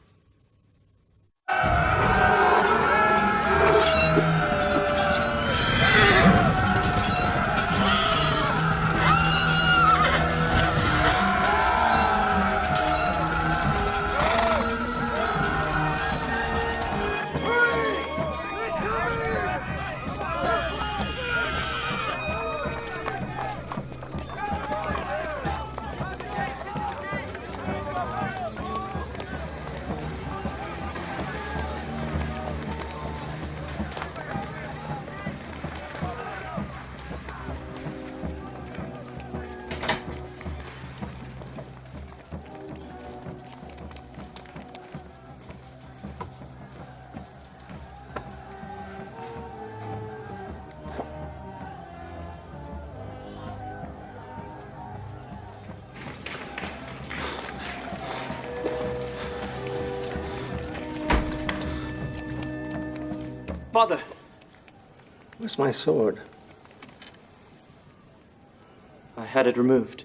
Father! Where's my sword? I had it removed.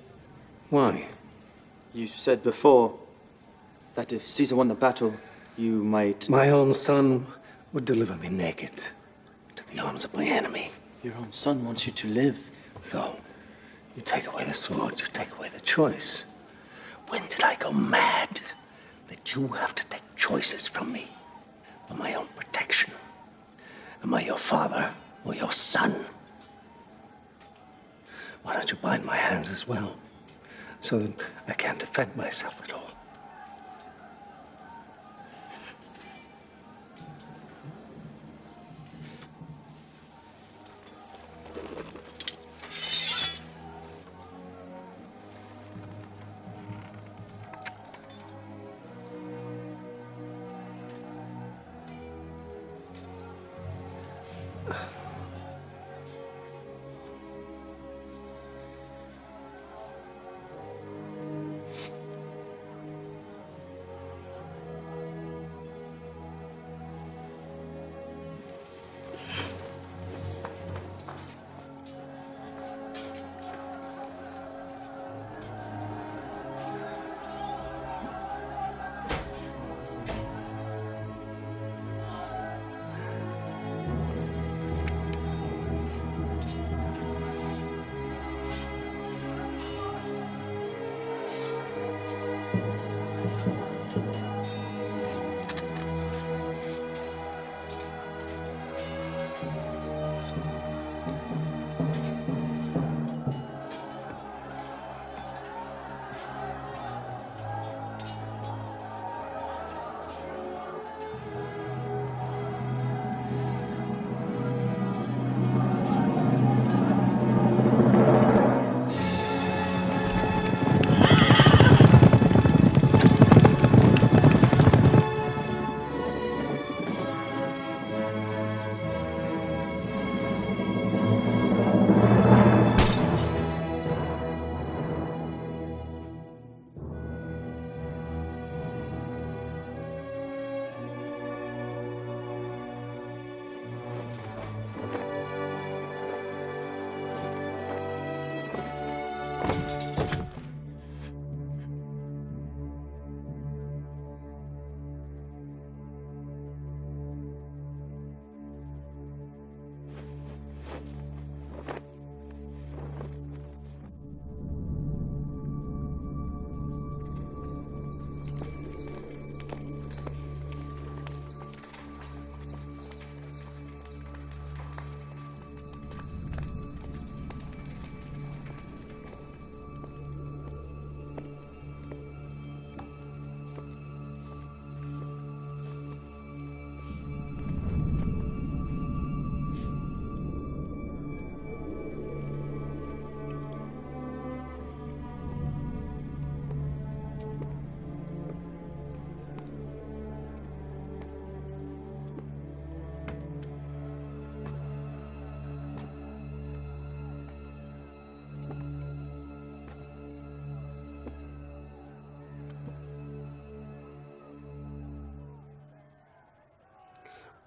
Why? You said before that if Caesar won the battle, you might... My own son would deliver me naked to the arms of my enemy. Your own son wants you to live. So, you take away the sword, you take away the choice. When did I go mad that you have to take choices from me for my own protection? Am I your father or your son? Why don't you bind my hands as well, so that I can't defend myself at all?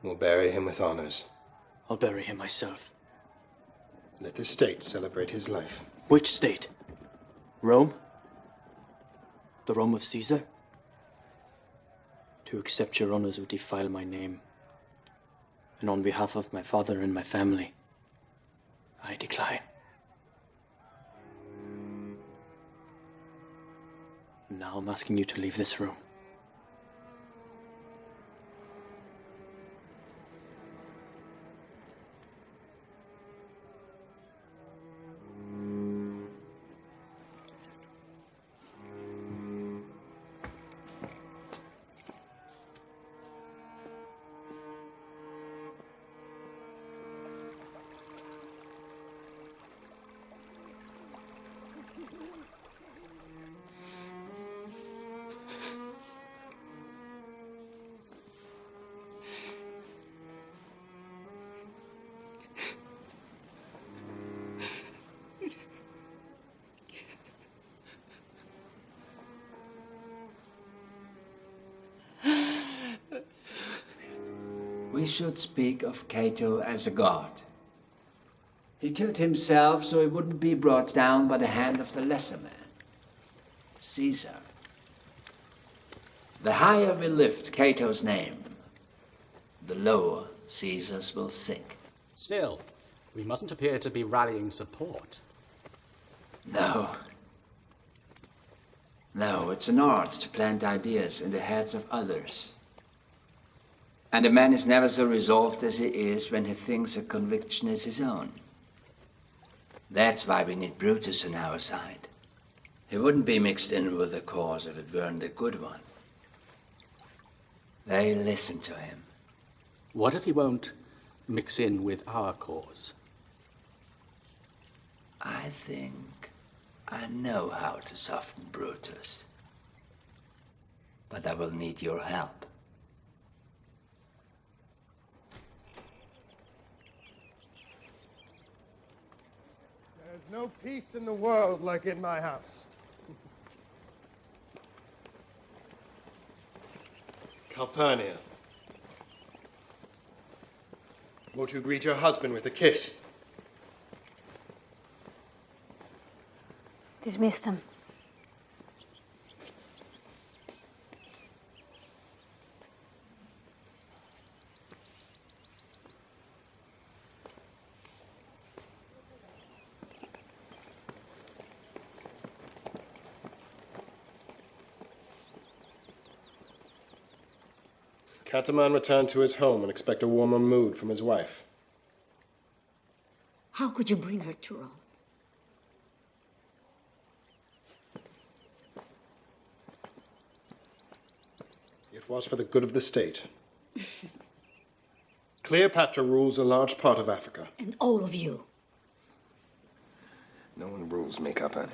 We'll bury him with honors. I'll bury him myself. Let the state celebrate his life. Which state? Rome? The Rome of Caesar? To accept your honors would defile my name. And on behalf of my father and my family, I decline. Now I'm asking you to leave this room. We should speak of Cato as a god. He killed himself so he wouldn't be brought down by the hand of the lesser man, Caesar. The higher we lift Cato's name, the lower Caesar's will sink. Still, we mustn't appear to be rallying support. No. No, it's an art to plant ideas in the heads of others. And a man is never so resolved as he is when he thinks a conviction is his own. That's why we need Brutus on our side. He wouldn't be mixed in with the cause if it weren't a good one. They listen to him. What if he won't mix in with our cause? I think I know how to soften Brutus. But I will need your help. There's no peace in the world like in my house. Calpurnia. Won't you greet your husband with a kiss? Dismiss them. Cataman returned to his home and expect a warmer mood from his wife. How could you bring her to Rome? It was for the good of the state. Cleopatra rules a large part of Africa. And all of you. No one rules me, Calpurnia.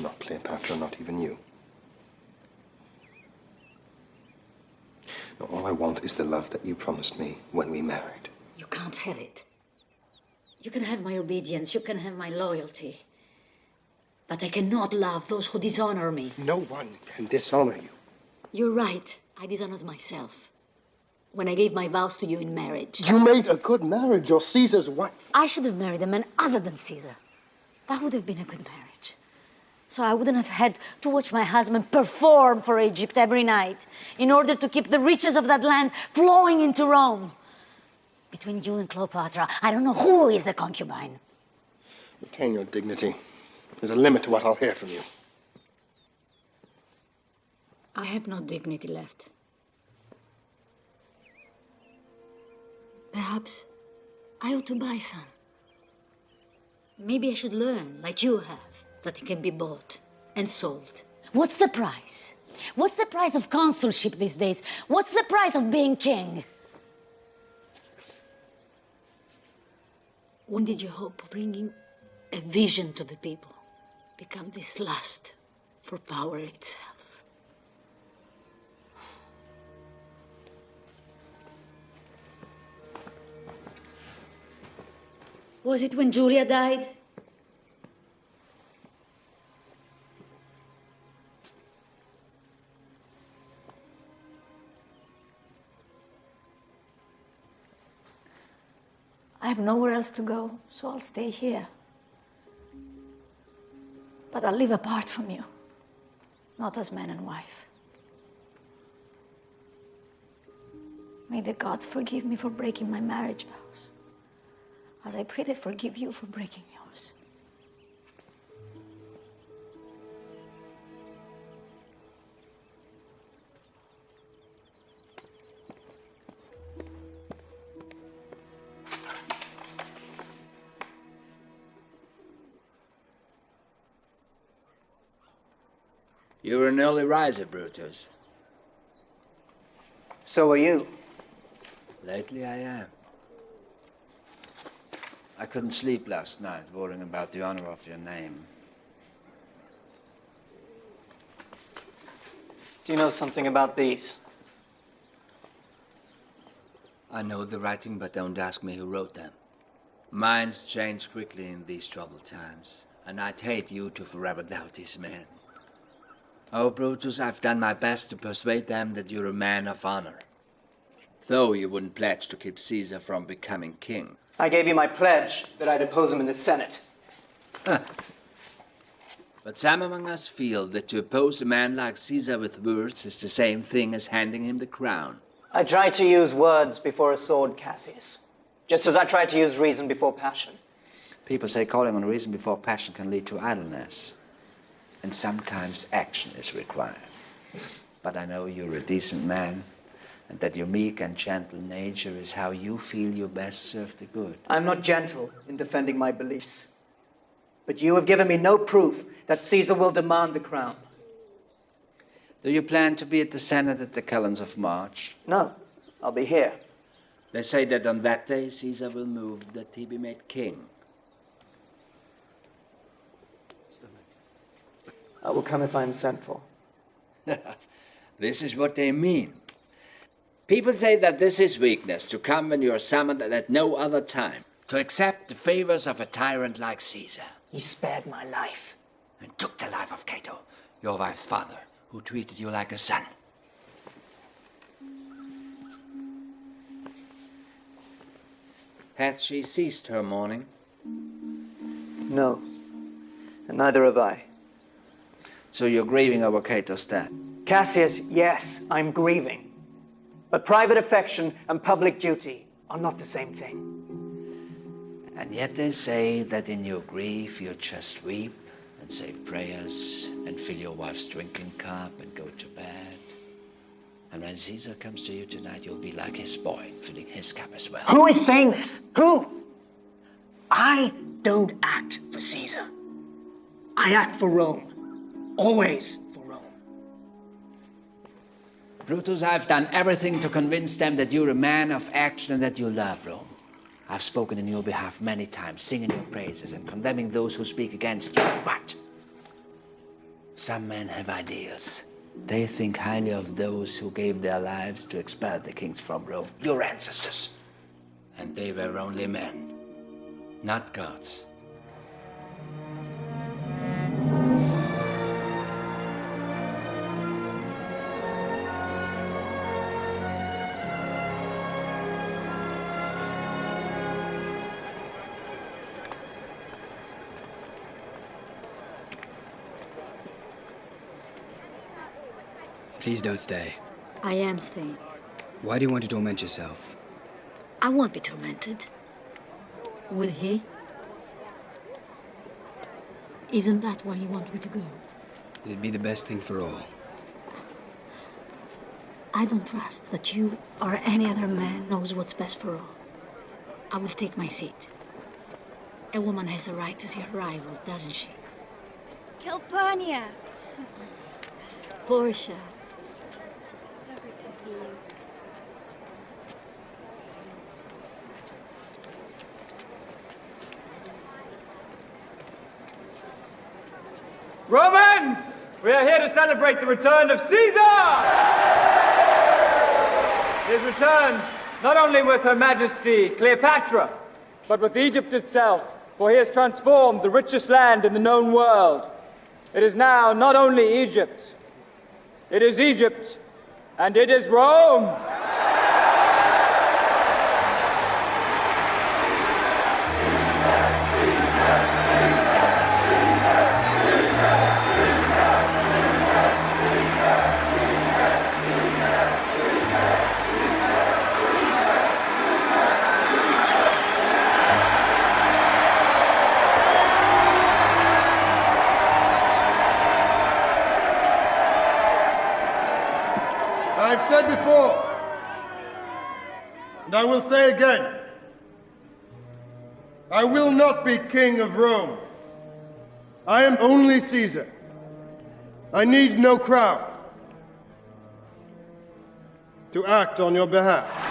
Not Cleopatra, not even you. No, all I want is the love that you promised me when we married. You can't have it. You can have my obedience, you can have my loyalty. But I cannot love those who dishonor me. No one can dishonor you. You're right. I dishonored myself when I gave my vows to you in marriage. You made a good marriage. You're Caesar's wife. I should have married a man other than Caesar. That would have been a good marriage. So I wouldn't have had to watch my husband perform for Egypt every night in order to keep the riches of that land flowing into Rome. Between you and Cleopatra, I don't know who is the concubine. Retain your dignity. There's a limit to what I'll hear from you. I have no dignity left. Perhaps I ought to buy some. Maybe I should learn, like you have, that it can be bought and sold. What's the price? What's the price of consulship these days? What's the price of being king? When did you hope of bringing a vision to the people become this lust for power itself? Was it when Julia died? I have nowhere else to go, so I'll stay here. But I'll live apart from you, not as man and wife. May the gods forgive me for breaking my marriage vows, as I pray they forgive you for breaking yours. You were an early riser, Brutus. So are you. Lately I am. I couldn't sleep last night, worrying about the honor of your name. Do you know something about these? I know the writing, but don't ask me who wrote them. Minds change quickly in these troubled times, and I'd hate you to forever doubt these men. Oh, Brutus, I've done my best to persuade them that you're a man of honor. Though you wouldn't pledge to keep Caesar from becoming king. I gave you my pledge that I'd oppose him in the Senate. Huh. But some among us feel that to oppose a man like Caesar with words is the same thing as handing him the crown. I tried to use words before a sword, Cassius. Just as I tried to use reason before passion. People say calling on reason before passion can lead to idleness. And sometimes action is required. But I know you're a decent man, and that your meek and gentle nature is how you feel you best serve the good. I'm not gentle in defending my beliefs. But you have given me no proof that Caesar will demand the crown. Do you plan to be at the Senate at the calends of March? No, I'll be here. They say that on that day Caesar will move that he be made king. I will come if I am sent for. This is what they mean. People say that this is weakness, to come when you are summoned and at no other time, to accept the favors of a tyrant like Caesar. He spared my life. And took the life of Cato, your wife's father, who treated you like a son. Hath she ceased her mourning? No, and neither have I. So you're grieving over Cato's death? Cassius, yes, I'm grieving. But private affection and public duty are not the same thing. And yet they say that in your grief you just weep and say prayers and fill your wife's drinking cup and go to bed. And when Caesar comes to you tonight, you'll be like his boy, filling his cup as well. Who is saying this? Who? I don't act for Caesar. I act for Rome. Always for Rome. Brutus, I've done everything to convince them that you're a man of action and that you love Rome. I've spoken in your behalf many times, singing your praises and condemning those who speak against you. But some men have ideas. They think highly of those who gave their lives to expel the kings from Rome, your ancestors. And they were only men, not gods. Please don't stay. I am staying. Why do you want to torment yourself? I won't be tormented. Will he? Isn't that why you want me to go? It'd be the best thing for all. I don't trust that you or any other man knows what's best for all. I will take my seat. A woman has the right to see her rival, doesn't she? Calpurnia! Portia. So good to see you. Romans! We are here to celebrate the return of Caesar! His return, not only with Her Majesty Cleopatra, but with Egypt itself, for he has transformed the richest land in the known world. It is now not only Egypt, it is Egypt, and it is Rome! And I will say again, I will not be king of Rome. I am only Caesar. I need no crowd to act on your behalf.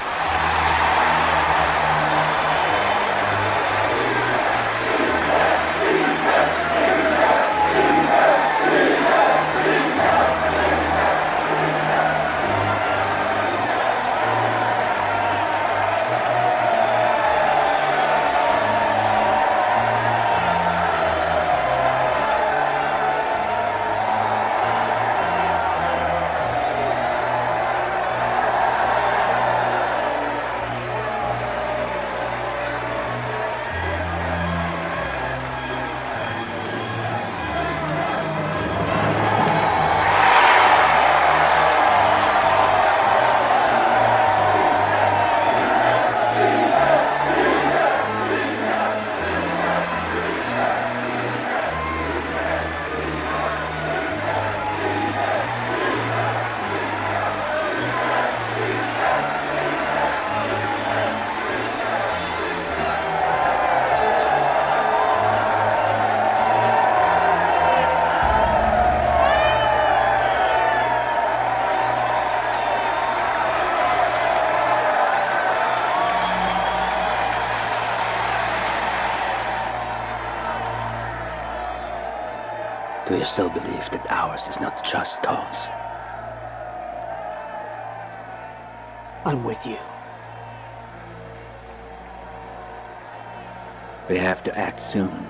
Do you still believe that ours is not the just cause? I'm with you. We have to act soon.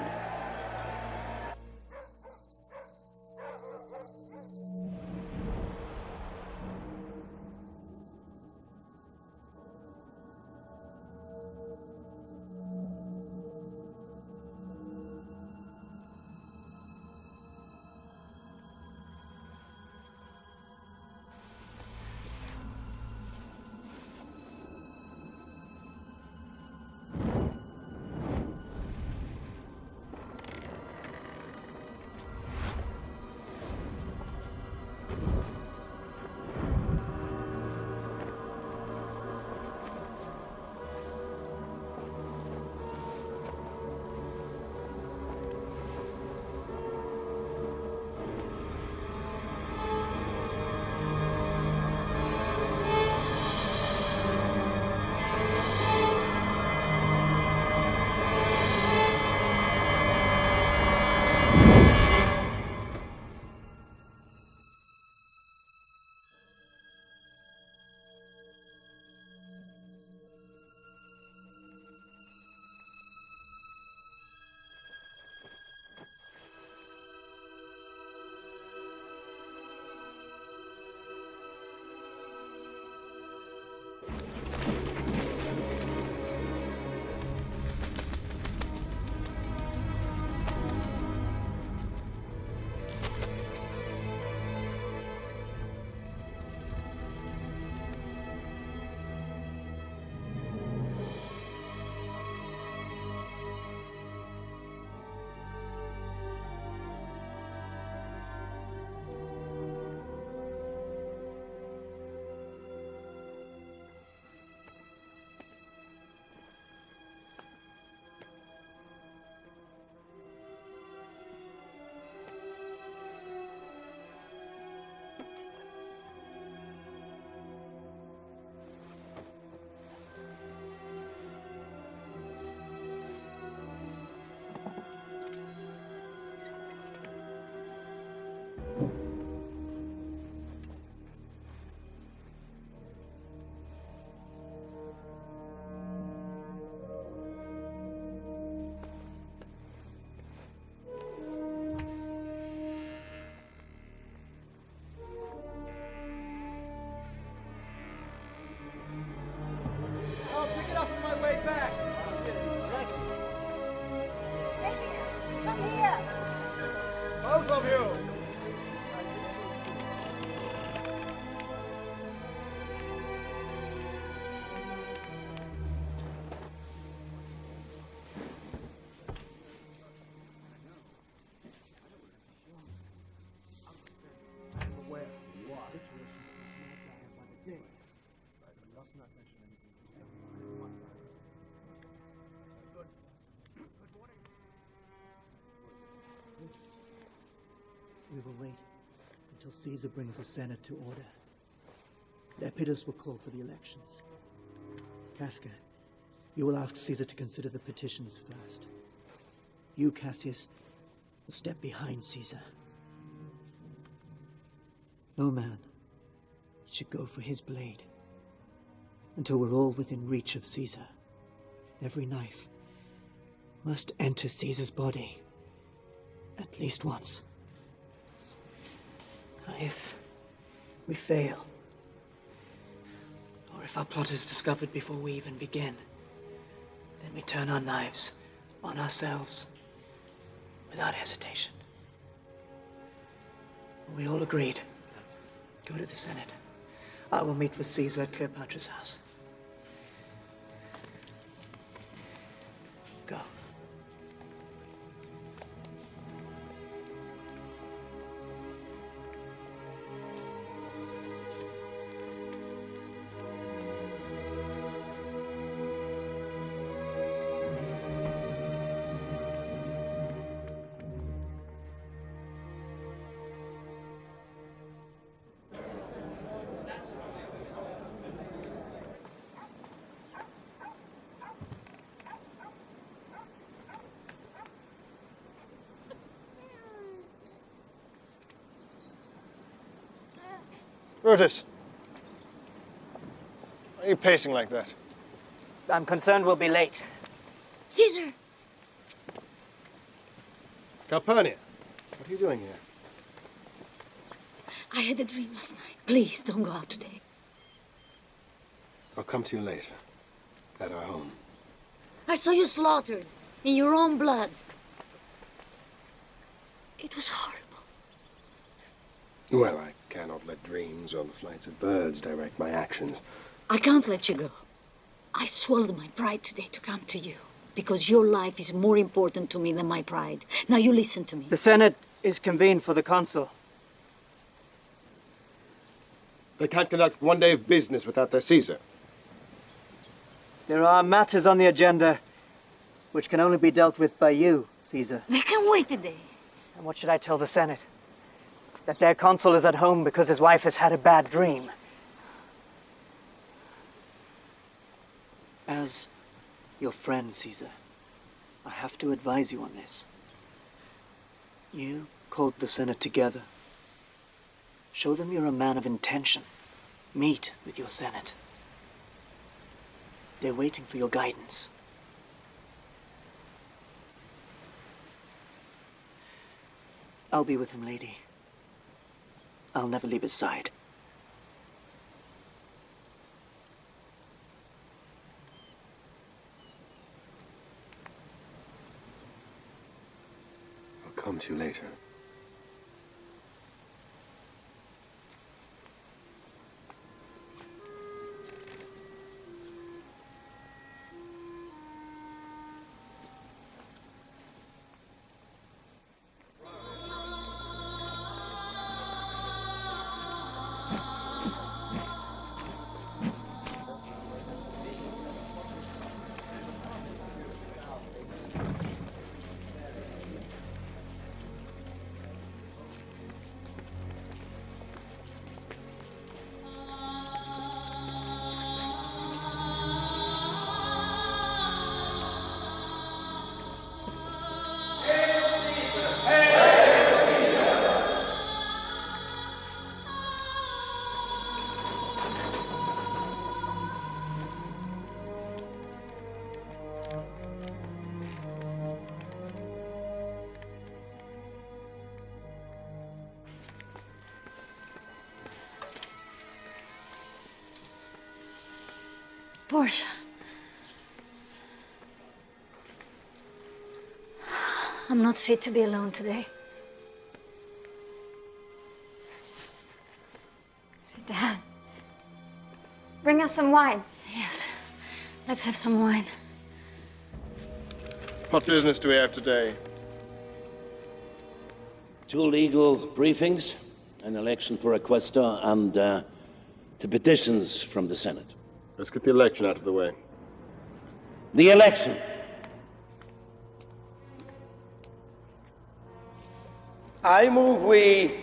Both of you! till Caesar brings the Senate to order. Lepidus will call for the elections. Casca, you will ask Caesar to consider the petitions first. You, Cassius, will step behind Caesar. No man should go for his blade until we're all within reach of Caesar. Every knife must enter Caesar's body at least once. If we fail, or if our plot is discovered before we even begin, then we turn our knives on ourselves without hesitation. We all agreed. Go to the Senate. I will meet with Caesar at Cleopatra's house. Go. Brutus, why are you pacing like that? I'm concerned we'll be late. Caesar! Calpurnia, what are you doing here? I had a dream last night. Please, don't go out today. I'll come to you later, at our home. I saw you slaughtered in your own blood. It was horrible. Well, I cannot let dreams or the flights of birds direct my actions. I can't let you go. I swallowed my pride today to come to you, because your life is more important to me than my pride. Now you listen to me. The Senate is convened for the consul. They can't conduct one day of business without their Caesar. There are matters on the agenda which can only be dealt with by you, Caesar. They can wait a day. And what should I tell the Senate? That their consul is at home because his wife has had a bad dream. As your friend, Caesar, I have to advise you on this. You called the Senate together. Show them you're a man of intention. Meet with your Senate. They're waiting for your guidance. I'll be with him, lady. I'll never leave his side. I'll come to you later. Portia. I'm not fit to be alone today. Sit down. Bring us some wine. Yes. Let's have some wine. What business do we have today? 2 legal briefings, an election for a quaestor, and 2 petitions from the Senate. Let's get the election out of the way. The election. I move we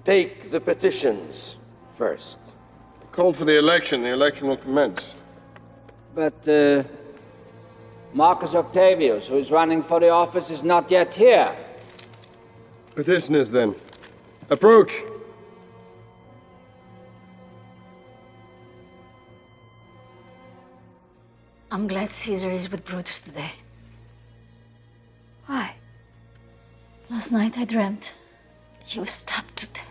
Take the petitions first. Called for the election. The election will commence. But Marcus Octavius, who is running for the office, is not yet here. Petitioners, then. Approach! I'm glad Caesar is with Brutus today. Why? Last night I dreamt he was stabbed to death.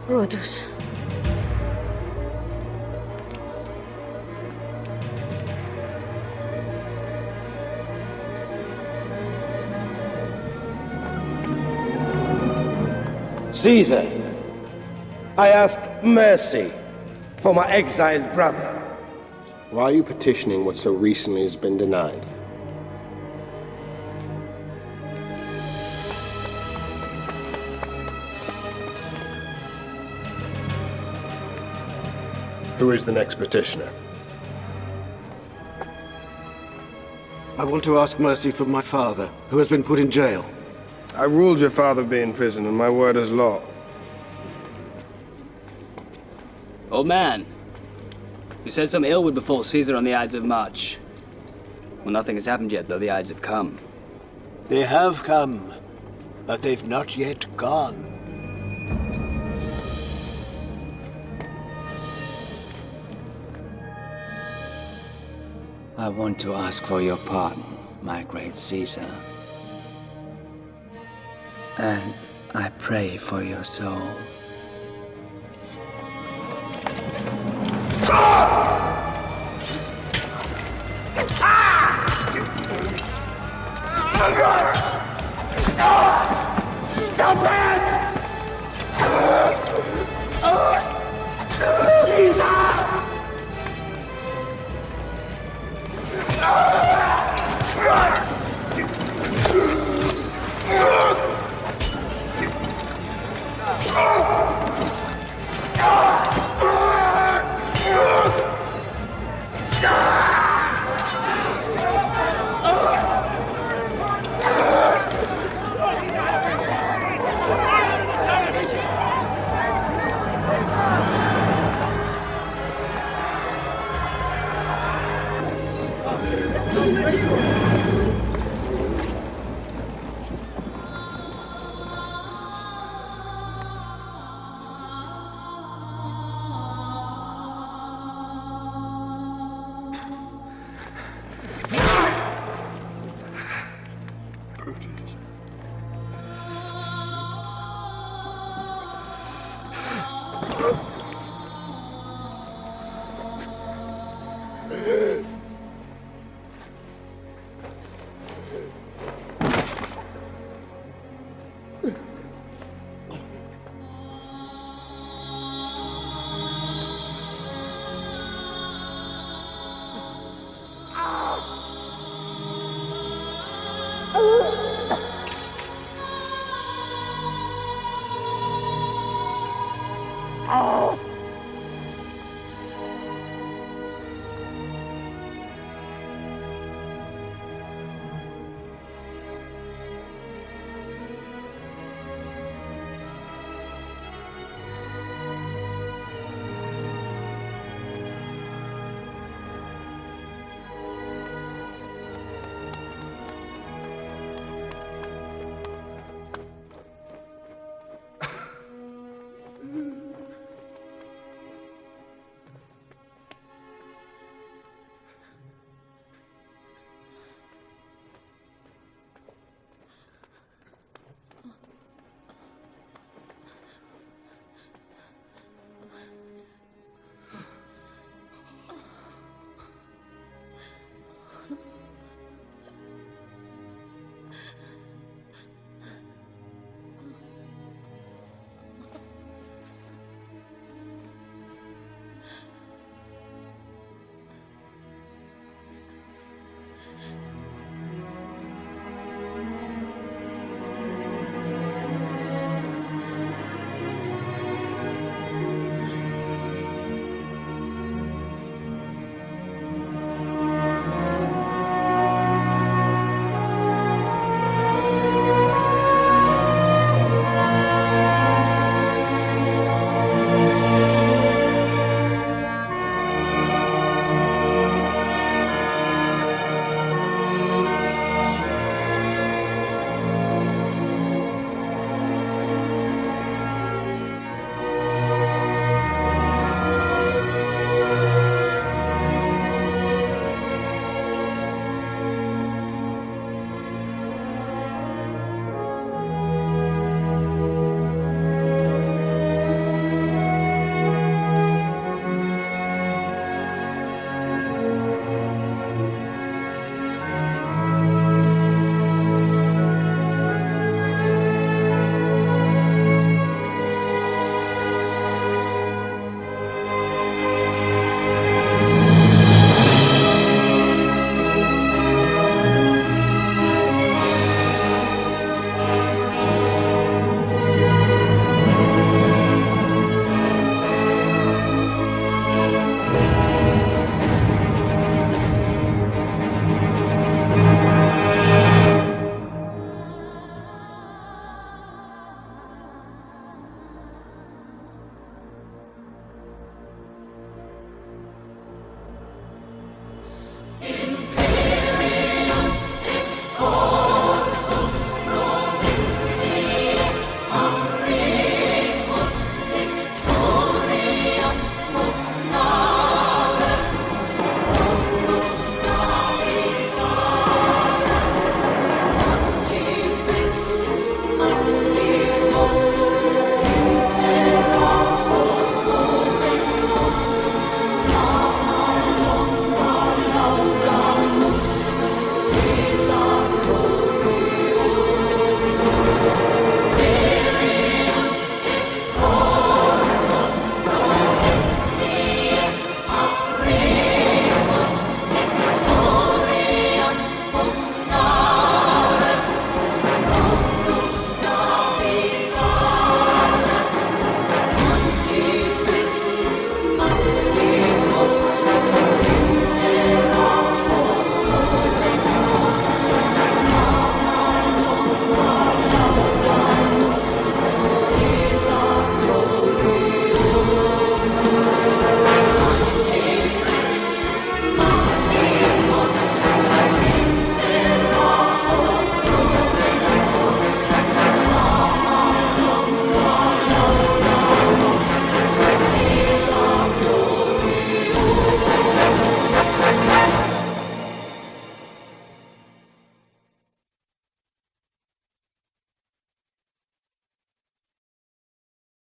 Brutus. Caesar, I ask mercy for my exiled brother. Why are you petitioning what so recently has been denied? Who is the next petitioner? I want to ask mercy for my father, who has been put in jail. I ruled your father be in prison, and my word is law. Old man, you said some ill would befall Caesar on the Ides of March. Well, nothing has happened yet, though the Ides have come. They have come, but they've not yet gone. I want to ask for your pardon, my great Caesar. And I pray for your soul. Stop it! Caesar!